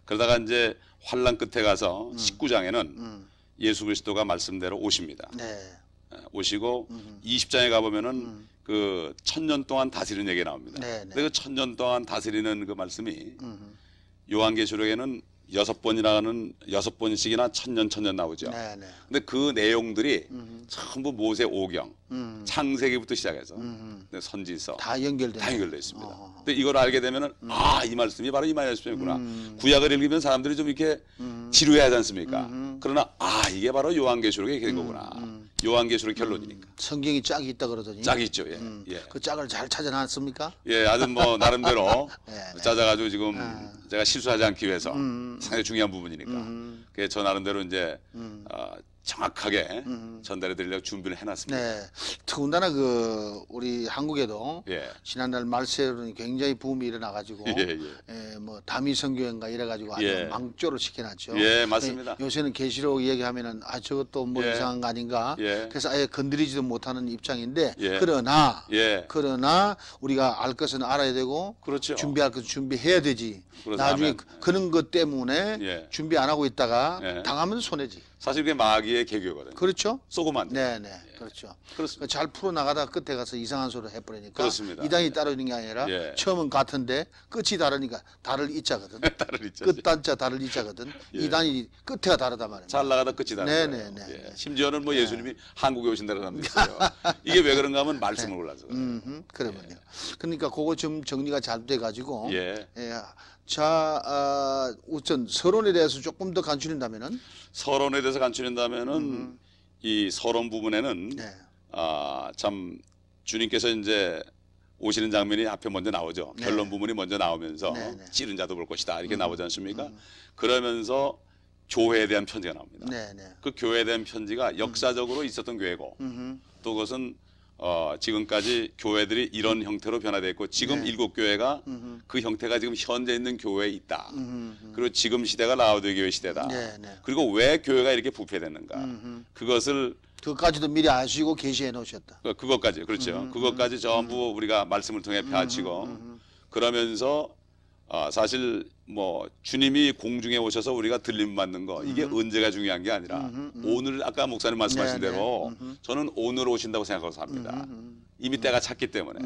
Speaker 2: 그러다가 이제 환란 끝에 가서 19장에는 예수 그리스도가 말씀대로 오십니다.
Speaker 1: 네.
Speaker 2: 오시고 20장에 가보면은 그 1000년 동안 다스리는 얘기가 나옵니다.
Speaker 1: 네, 네.
Speaker 2: 근데 그 1000년 동안 다스리는 그 말씀이 요한계시록에는 6번씩이나 1000년 나오죠.
Speaker 1: 네, 네.
Speaker 2: 근데 그 내용들이 전부 모세 오경, 창세기부터 시작해서 근데 선지서
Speaker 1: 다 연결돼.
Speaker 2: 다 연결되어 있습니다. 근데 이걸 알게 되면은 이 말씀이 바로 이 말씀이구나. 구약을 읽으면 사람들이 좀 이렇게 지루해하지 않습니까? 그러나 이게 바로 요한계시록의 된 거구나. 요한계시록 결론이니까.
Speaker 1: 성경이 짝이 있다 그러더니.
Speaker 2: 짝이 있죠. 예. 예.
Speaker 1: 그 짝을 잘 찾아놨습니까?
Speaker 2: 예, 아주 뭐 나름대로
Speaker 1: 네, 네.
Speaker 2: 짜자가지고 지금 제가 실수하지 않기 위해서 상당히 중요한 부분이니까. 그게 저 나름대로 이제 정확하게 전달해 드리려고 준비를 해놨습니다.
Speaker 1: 네. 더군다나 그 우리 한국에도
Speaker 2: 예.
Speaker 1: 지난달 말세로는 굉장히 붐이 일어나가지고 뭐 다미성교회인가 이래가지고 아주
Speaker 2: 예.
Speaker 1: 망조를 시켜놨죠.
Speaker 2: 예, 맞습니다.
Speaker 1: 요새는 계시록 얘기하면은 저것도 뭐
Speaker 2: 예.
Speaker 1: 이상한 거 아닌가.
Speaker 2: 예.
Speaker 1: 그래서 아예 건드리지도 못하는 입장인데
Speaker 2: 예.
Speaker 1: 그러나
Speaker 2: 예.
Speaker 1: 우리가 알 것은 알아야 되고
Speaker 2: 그렇죠.
Speaker 1: 준비할 것은 준비해야 되지.
Speaker 2: 그래서
Speaker 1: 나중에
Speaker 2: 아멘.
Speaker 1: 그런 것 때문에
Speaker 2: 예.
Speaker 1: 준비 안 하고 있다가
Speaker 2: 예.
Speaker 1: 당하면 손해지.
Speaker 2: 사실 그게 마귀의 계교거든요.
Speaker 1: 그렇죠?
Speaker 2: 쏘고만 안 돼요.
Speaker 1: 네네 그렇죠.
Speaker 2: 그렇습니다.
Speaker 1: 잘 풀어 나가다 끝에 가서 이상한 소리를 해버리니까
Speaker 2: 그렇습니다.
Speaker 1: 이단이 따르는 게 아니라
Speaker 2: 예.
Speaker 1: 처음은 같은데 끝이 다르니까 다를 이자거든.
Speaker 2: 다를 있죠.
Speaker 1: 끝단자 다를 이자거든.
Speaker 2: 예.
Speaker 1: 이단이 끝에가 다르단 말이에요.
Speaker 2: 잘 나가다 끝이 다른
Speaker 1: 네네네.
Speaker 2: 거예요. 예. 심지어는 뭐 예수님이 한국에 오신다는 사람도 있어요. 이게 왜 그런가 하면 말씀을 몰라서 그래요.
Speaker 1: 그러면요. 그러니까 그거 좀 정리가 잘 돼가지고.
Speaker 2: 예.
Speaker 1: 자, 우선 서론에 대해서 조금 더 간추린다면은.
Speaker 2: 서론에 대해서 간추린다면은 이 서론 부분에는
Speaker 1: 네.
Speaker 2: 참 주님께서 이제 오시는 장면이 앞에 먼저 나오죠.
Speaker 1: 네.
Speaker 2: 결론 부분이 먼저 나오면서
Speaker 1: 네, 네.
Speaker 2: 찌른 자도 볼 것이다 이렇게 나오지 않습니까? 그러면서 교회에 대한 편지가 나옵니다.
Speaker 1: 네네.
Speaker 2: 그 교회에 대한 편지가 역사적으로 있었던 교회고 또 그것은 지금까지 교회들이 이런 형태로 변화되어 있고 지금
Speaker 1: 네.
Speaker 2: 7교회가 그 형태가 지금 현재 있는 교회에 있다. 그리고 지금 시대가 라오디게 교회 시대다.
Speaker 1: 네네.
Speaker 2: 그리고 왜 교회가 이렇게 부패됐는가. 그것을
Speaker 1: 그것까지도 미리 아시고 계시해 놓으셨다.
Speaker 2: 그것까지 그렇죠. 그것까지 전부 우리가 말씀을 통해 펴치고 그러면서 사실 뭐 주님이 공중에 오셔서 우리가 들림 받는 거 이게 언제가 중요한 게 아니라 오늘 아까 목사님 말씀하신
Speaker 1: 네,
Speaker 2: 대로 저는 오늘 오신다고 생각하고 삽니다. 이미 때가 찼기 때문에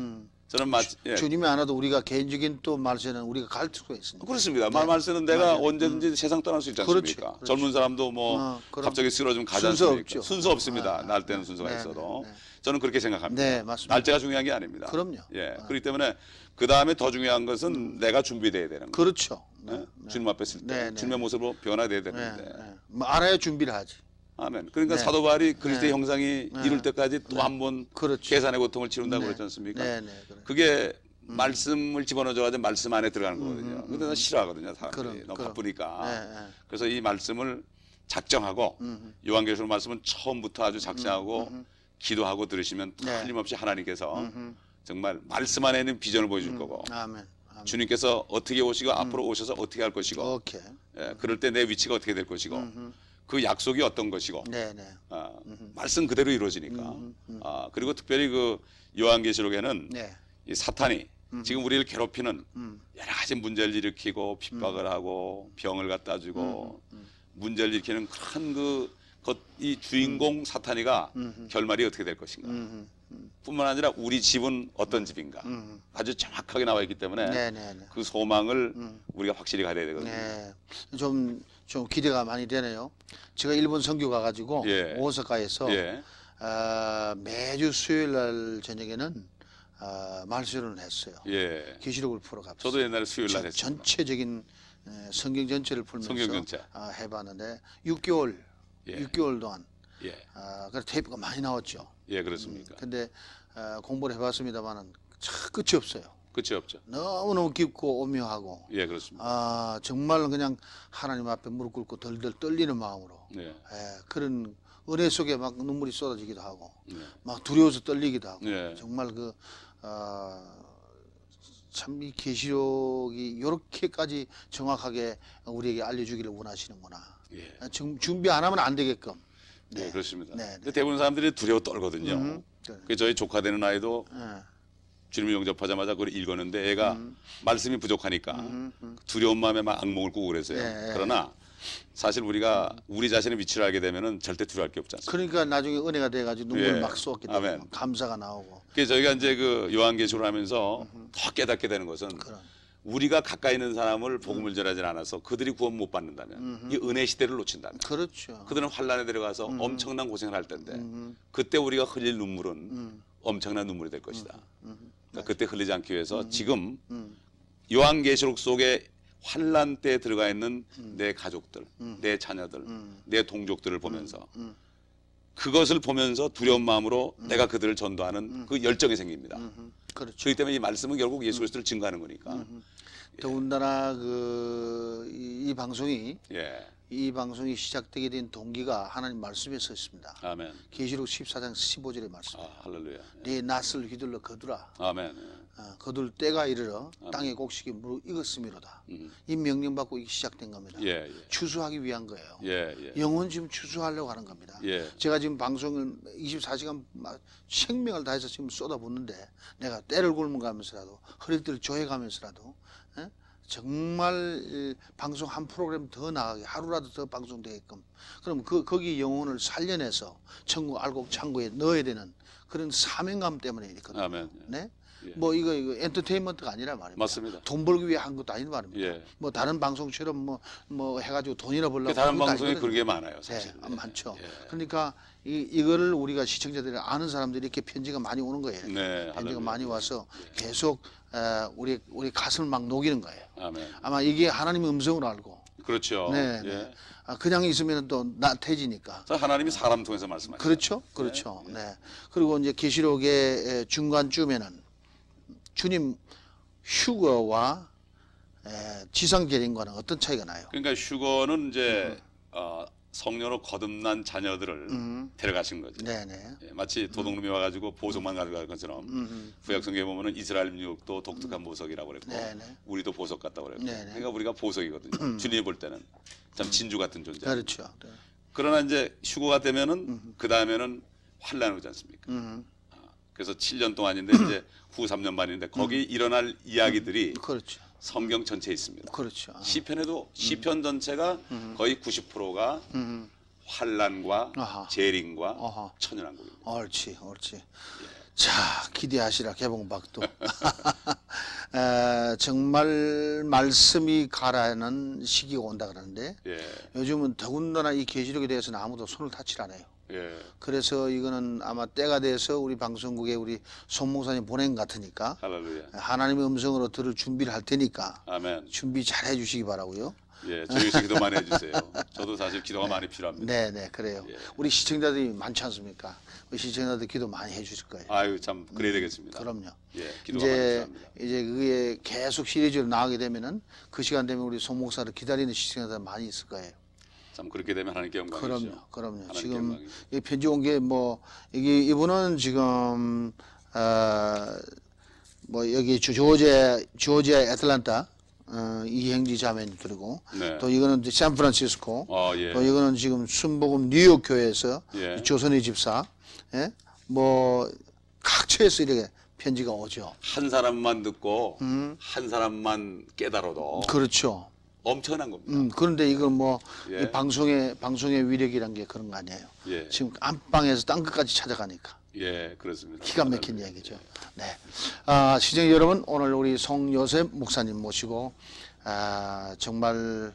Speaker 2: 저는 예.
Speaker 1: 주님이 안 와도 우리가 개인적인 또 말세는 우리가 갈 수가 있습니다.
Speaker 2: 그렇습니다. 말세는 내가
Speaker 1: 맞아요.
Speaker 2: 언제든지 세상 떠날 수 있지 않습니까?
Speaker 1: 그렇죠.
Speaker 2: 젊은 사람도 뭐
Speaker 1: 그럼
Speaker 2: 갑자기 쓰러지면 가지
Speaker 1: 순서
Speaker 2: 않습니까?
Speaker 1: 없죠.
Speaker 2: 순서 없습니다. 날 때는 순서가 있어도. 저는 그렇게 생각합니다.
Speaker 1: 네, 맞습니다.
Speaker 2: 날짜가 중요한 게 아닙니다.
Speaker 1: 그럼요.
Speaker 2: 예, 그렇기 때문에 그 다음에 더 중요한 것은 내가 준비돼야 되는 거예요.
Speaker 1: 그렇죠.
Speaker 2: 예? 주님 앞에 있을 때
Speaker 1: 네.
Speaker 2: 주님의 모습으로 변화돼야 되는데.
Speaker 1: 뭐 알아야 준비를 하지.
Speaker 2: 아멘. 그러니까
Speaker 1: 네.
Speaker 2: 사도 바울이 그리스도의 형상이 이룰 때까지 또 한 번
Speaker 1: 그렇죠.
Speaker 2: 계산의 고통을 치른다고 그랬지 않습니까?
Speaker 1: 네, 그래.
Speaker 2: 그게 말씀을 집어넣어가지고 말씀 안에 들어가는 거거든요. 근데 나 싫어하거든요, 사람들이. 너무 바쁘니까.
Speaker 1: 네.
Speaker 2: 그래서 이 말씀을 작정하고 요한계시록 말씀은 처음부터 아주 작정하고 기도하고 들으시면 틀림없이 하나님께서 정말 말씀 안에 있는 비전을 보여줄 거고
Speaker 1: 아멘.
Speaker 2: 주님께서 어떻게 오시고 앞으로 오셔서 어떻게 할 것이고
Speaker 1: 오케이.
Speaker 2: 예, 그럴 때 내 위치가 어떻게 될 것이고 그 약속이 어떤 것이고
Speaker 1: 네.
Speaker 2: 말씀 그대로 이루어지니까 그리고 특별히 그 요한계시록에는
Speaker 1: 네.
Speaker 2: 이 사탄이 지금 우리를 괴롭히는 여러 가지 문제를 일으키고 핍박을 하고 병을 갖다 주고 문제를 일으키는 큰 이 주인공 사탄이가 결말이 어떻게 될 것인가 뿐만 아니라 우리 집은 어떤 집인가 아주 정확하게 나와 있기 때문에 그 소망을 우리가 확실히 가져야 되거든요.
Speaker 1: 네. 좀 기대가 많이 되네요. 제가 일본 선교 가가지고
Speaker 2: 예.
Speaker 1: 오사카에서
Speaker 2: 예.
Speaker 1: 매주 수요일 날 저녁에는 말씀을 했어요.
Speaker 2: 예.
Speaker 1: 계시록을 풀어 갔어요.
Speaker 2: 저도 옛날에 수요일 날 했습니다.
Speaker 1: 전체적인 성경 전체를 풀면서
Speaker 2: 성경 전체.
Speaker 1: 해봤는데 6개월
Speaker 2: 예.
Speaker 1: 6개월 동안
Speaker 2: 예.
Speaker 1: 그래서 테이프가 많이 나왔죠.
Speaker 2: 예, 그렇습니까?
Speaker 1: 근데 공부를 해봤습니다만은 끝이 없어요.
Speaker 2: 끝이 없죠.
Speaker 1: 너무너무 깊고 오묘하고
Speaker 2: 예, 그렇습니다.
Speaker 1: 정말 그냥 하나님 앞에 무릎 꿇고 덜덜 떨리는 마음으로
Speaker 2: 예.
Speaker 1: 그런 은혜 속에 막 눈물이 쏟아지기도 하고
Speaker 2: 예.
Speaker 1: 막 두려워서 떨리기도 하고
Speaker 2: 예.
Speaker 1: 정말 참 이 계시록이 이렇게까지 정확하게 우리에게 알려주기를 원하시는구나.
Speaker 2: 예.
Speaker 1: 준비 안 하면 안 되게끔.
Speaker 2: 네, 그렇습니다.
Speaker 1: 네.
Speaker 2: 근데 대부분 사람들이 두려워 떨거든요. 그 저희 조카 되는 아이도 주님을 영접하자마자 그걸 읽었는데 애가 말씀이 부족하니까 두려운 마음에 막 악몽을 꾸고 그랬어요.
Speaker 1: 예.
Speaker 2: 그러나 사실 우리가 우리 자신의 위치를 알게 되면은 절대 두려워할 게 없지 않습니까?
Speaker 1: 그러니까 나중에 은혜가 돼가지고 눈물
Speaker 2: 예.
Speaker 1: 막 쏟기 때문에
Speaker 2: 아멘.
Speaker 1: 막 감사가 나오고.
Speaker 2: 그래서 저희가 이제 그 요한계시록을 하면서 더 깨닫게 되는 것은 우리가 가까이 있는 사람을 복음을 전하지 않아서 그들이 구원 못 받는다면 이 은혜 시대를 놓친다면
Speaker 1: 그렇죠.
Speaker 2: 그들은 환란에 들어가서 엄청난 고생을 할 텐데 그때 우리가 흘릴 눈물은 엄청난 눈물이 될 것이다. 그러니까 그때 흘리지 않기 위해서 지금 요한계시록 속에 환란 때에 들어가 있는 내 가족들, 내 자녀들, 내 동족들을 보면서 그것을 보면서 두려운 마음으로 내가 그들을 전도하는 그 열정이 생깁니다.
Speaker 1: 그렇죠.
Speaker 2: 그렇기 때문에 이 말씀은 결국 예수 그리스도를 증거하는 거니까.
Speaker 1: 더군다나 이 방송이
Speaker 2: 예.
Speaker 1: 이 방송이 시작되게 된 동기가 하나님 말씀에 서 있습니다.
Speaker 2: 아멘.
Speaker 1: 계시록 14장 15절의 말씀.
Speaker 2: 할렐루야.
Speaker 1: 네 낫을 휘둘러 거두라.
Speaker 2: 아멘.
Speaker 1: 거둘 때가 이르러 땅의 곡식이 무르 익었음이로다. 이 명령 받고 이게 시작된 겁니다.
Speaker 2: 예.
Speaker 1: 추수하기 위한 거예요.
Speaker 2: 예.
Speaker 1: 영혼 지금 추수하려고 하는 겁니다.
Speaker 2: 예.
Speaker 1: 제가 지금 방송을 24시간 생명을 다해서 지금 쏟아붓는데 내가 때를 굶어가면서라도 허리띠를 조여가면서라도 정말 방송 한 프로그램 더 나가게 하루라도 더 방송되게끔 그럼 거기 영혼을 살려내서 천국 알곡 창고에 넣어야 되는 그런 사명감 때문에 이렇거든요.
Speaker 2: 아멘.
Speaker 1: 네?
Speaker 2: 예.
Speaker 1: 뭐 이거 엔터테인먼트가 아니라 말입니다.
Speaker 2: 맞습니다.
Speaker 1: 돈 벌기 위해 한 것도 아닌 말입니다.
Speaker 2: 예.
Speaker 1: 뭐 다른 방송처럼 뭐 해가지고 돈이나 벌려고
Speaker 2: 다른
Speaker 1: 그런 것도
Speaker 2: 방송에
Speaker 1: 아니거든요.
Speaker 2: 그게 많아요, 사실.
Speaker 1: 네, 많죠.
Speaker 2: 예.
Speaker 1: 그러니까 이거를 우리가 시청자들이 아는 사람들이 이렇게 편지가 많이 오는 거예요.
Speaker 2: 네,
Speaker 1: 편지가
Speaker 2: 할렐루야.
Speaker 1: 많이 와서 계속 우리 가슴을 막 녹이는 거예요.
Speaker 2: 아멘.
Speaker 1: 아마 이게 하나님의 음성으로 알고.
Speaker 2: 그렇죠.
Speaker 1: 네.
Speaker 2: 예.
Speaker 1: 그냥 있으면 또 나태해지니까.
Speaker 2: 하나님이 사람 통해서 말씀하시죠.
Speaker 1: 그렇죠. 네. 그리고 이제 계시록의 중간쯤에는 주님 휴거와 지상 재림과는 어떤 차이가 나요?
Speaker 2: 그러니까 휴거는 이제 성녀로 거듭난 자녀들을 데려가신 거죠.
Speaker 1: 네네.
Speaker 2: 예, 마치 도둑놈이 와가지고 보석만 가져갈 것처럼 구약성경에 보면은 이스라엘 민족도 독특한 보석이라고 그랬고
Speaker 1: 네네.
Speaker 2: 우리도 보석 같다고 그랬고
Speaker 1: 네네.
Speaker 2: 그러니까 우리가 보석이거든요. 주님이 볼 때는 참 진주 같은 존재.
Speaker 1: 그렇죠. 네.
Speaker 2: 그러나 이제 휴거가 되면은 그 다음에는 환란이 오지 않습니까? 그래서 7년 동안인데 이제 후 3년 반인데 거기 일어날 이야기들이
Speaker 1: 그렇죠.
Speaker 2: 성경 전체에 있습니다.
Speaker 1: 그렇죠.
Speaker 2: 시편에도 시편 전체가 거의 90%가 환란과
Speaker 1: 아하.
Speaker 2: 재림과
Speaker 1: 아하.
Speaker 2: 천연왕국입니다.
Speaker 1: 옳지. 자, 기대하시라 개봉박도. 정말 말씀이 가라는 시기가 온다 그러는데
Speaker 2: 예.
Speaker 1: 요즘은 더군다나 이 계시록에 대해서는 아무도 손을 타칠 안 해요.
Speaker 2: 예.
Speaker 1: 그래서 이거는 아마 때가 돼서 우리 방송국에 우리 손 목사님 보낸 것 같으니까
Speaker 2: 할렐루야.
Speaker 1: 하나님의 음성으로 들을 준비를 할 테니까
Speaker 2: 아멘.
Speaker 1: 준비 잘 해주시기 바라고요.
Speaker 2: 예, 저희에서 기도 많이 해주세요. 저도 사실 기도가 많이 필요합니다.
Speaker 1: 네, 그래요.
Speaker 2: 예.
Speaker 1: 우리 시청자들이 많지 않습니까? 우리 시청자들 기도 많이 해주실 거예요.
Speaker 2: 아유, 참 그래야 되겠습니다.
Speaker 1: 그럼요.
Speaker 2: 예, 기도가 많이
Speaker 1: 이제
Speaker 2: 필요합니다.
Speaker 1: 그게 계속 시리즈로 나가게 되면은 그 시간 되면 우리 송 목사를 기다리는 시청자들 많이 있을 거예요.
Speaker 2: 참 그렇게 되면 하나님께 영광이죠.
Speaker 1: 그럼요.
Speaker 2: 하나님께
Speaker 1: 지금
Speaker 2: 영광이죠.
Speaker 1: 이 편지 온 게 뭐 이게 이분은 지금 뭐 여기 조지아 애틀란타 이행지 자매님들이고
Speaker 2: 네.
Speaker 1: 또 이거는 이제 샌프란시스코
Speaker 2: 예.
Speaker 1: 또 이거는 지금 순복음 뉴욕 교회에서
Speaker 2: 예.
Speaker 1: 조선의 집사 예? 뭐 각처에서 이렇게 편지가 오죠.
Speaker 2: 한 사람만 듣고 한 사람만 깨달아도
Speaker 1: 그렇죠.
Speaker 2: 엄청난 겁니다.
Speaker 1: 그런데 이건 뭐
Speaker 2: 예.
Speaker 1: 이 방송의 위력이란 게 그런 거 아니에요.
Speaker 2: 예.
Speaker 1: 지금 안방에서 땅 끝까지 찾아가니까
Speaker 2: 예, 그렇습니다.
Speaker 1: 기가 막힌
Speaker 2: 할렐루야.
Speaker 1: 얘기죠. 네, 시청자 여러분 오늘 우리 송요셉 목사님 모시고 정말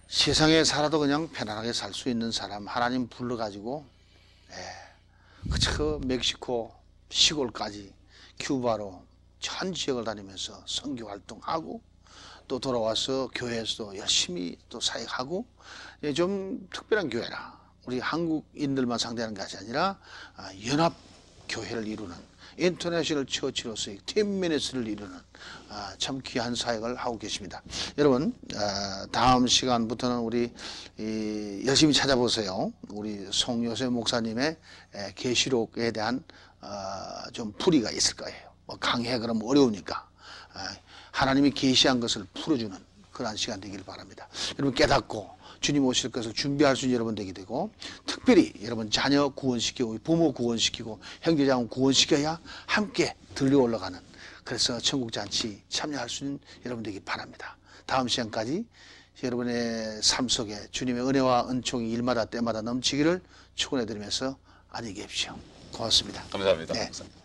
Speaker 1: 세상에 살아도 그냥 편안하게 살 수 있는 사람 하나님 불러가지고 그저 멕시코 시골까지 큐바로 전 지역을 다니면서 선교 활동하고 또 돌아와서 교회에서도 열심히 또 사역하고 좀 특별한 교회라. 우리 한국인들만 상대하는 것이 아니라 연합 교회를 이루는 인터내셔널 처치로서의 10미니스를 이루는 참 귀한 사역을 하고 계십니다. 여러분 다음 시간부터는 우리 열심히 찾아보세요. 우리 송요셉 목사님의 계시록에 대한 좀 풀이가 있을 거예요. 뭐 강해 그러면 어려우니까 하나님이 계시한 것을 풀어주는 그러한 시간 되기를 바랍니다. 여러분 깨닫고 주님 오실 것을 준비할 수 있는 여러분 되게 되고 특별히 여러분 자녀 구원시키고 부모 구원시키고 형제자매 구원시켜야 함께 들려 올라가는 그래서 천국잔치 참여할 수 있는 여러분 되기 바랍니다. 다음 시간까지 여러분의 삶 속에 주님의 은혜와 은총이 일마다 때마다 넘치기를 축원해 드리면서 안녕히 계십시오. 고맙습니다.
Speaker 2: 감사합니다.
Speaker 1: 네.
Speaker 2: 목사님.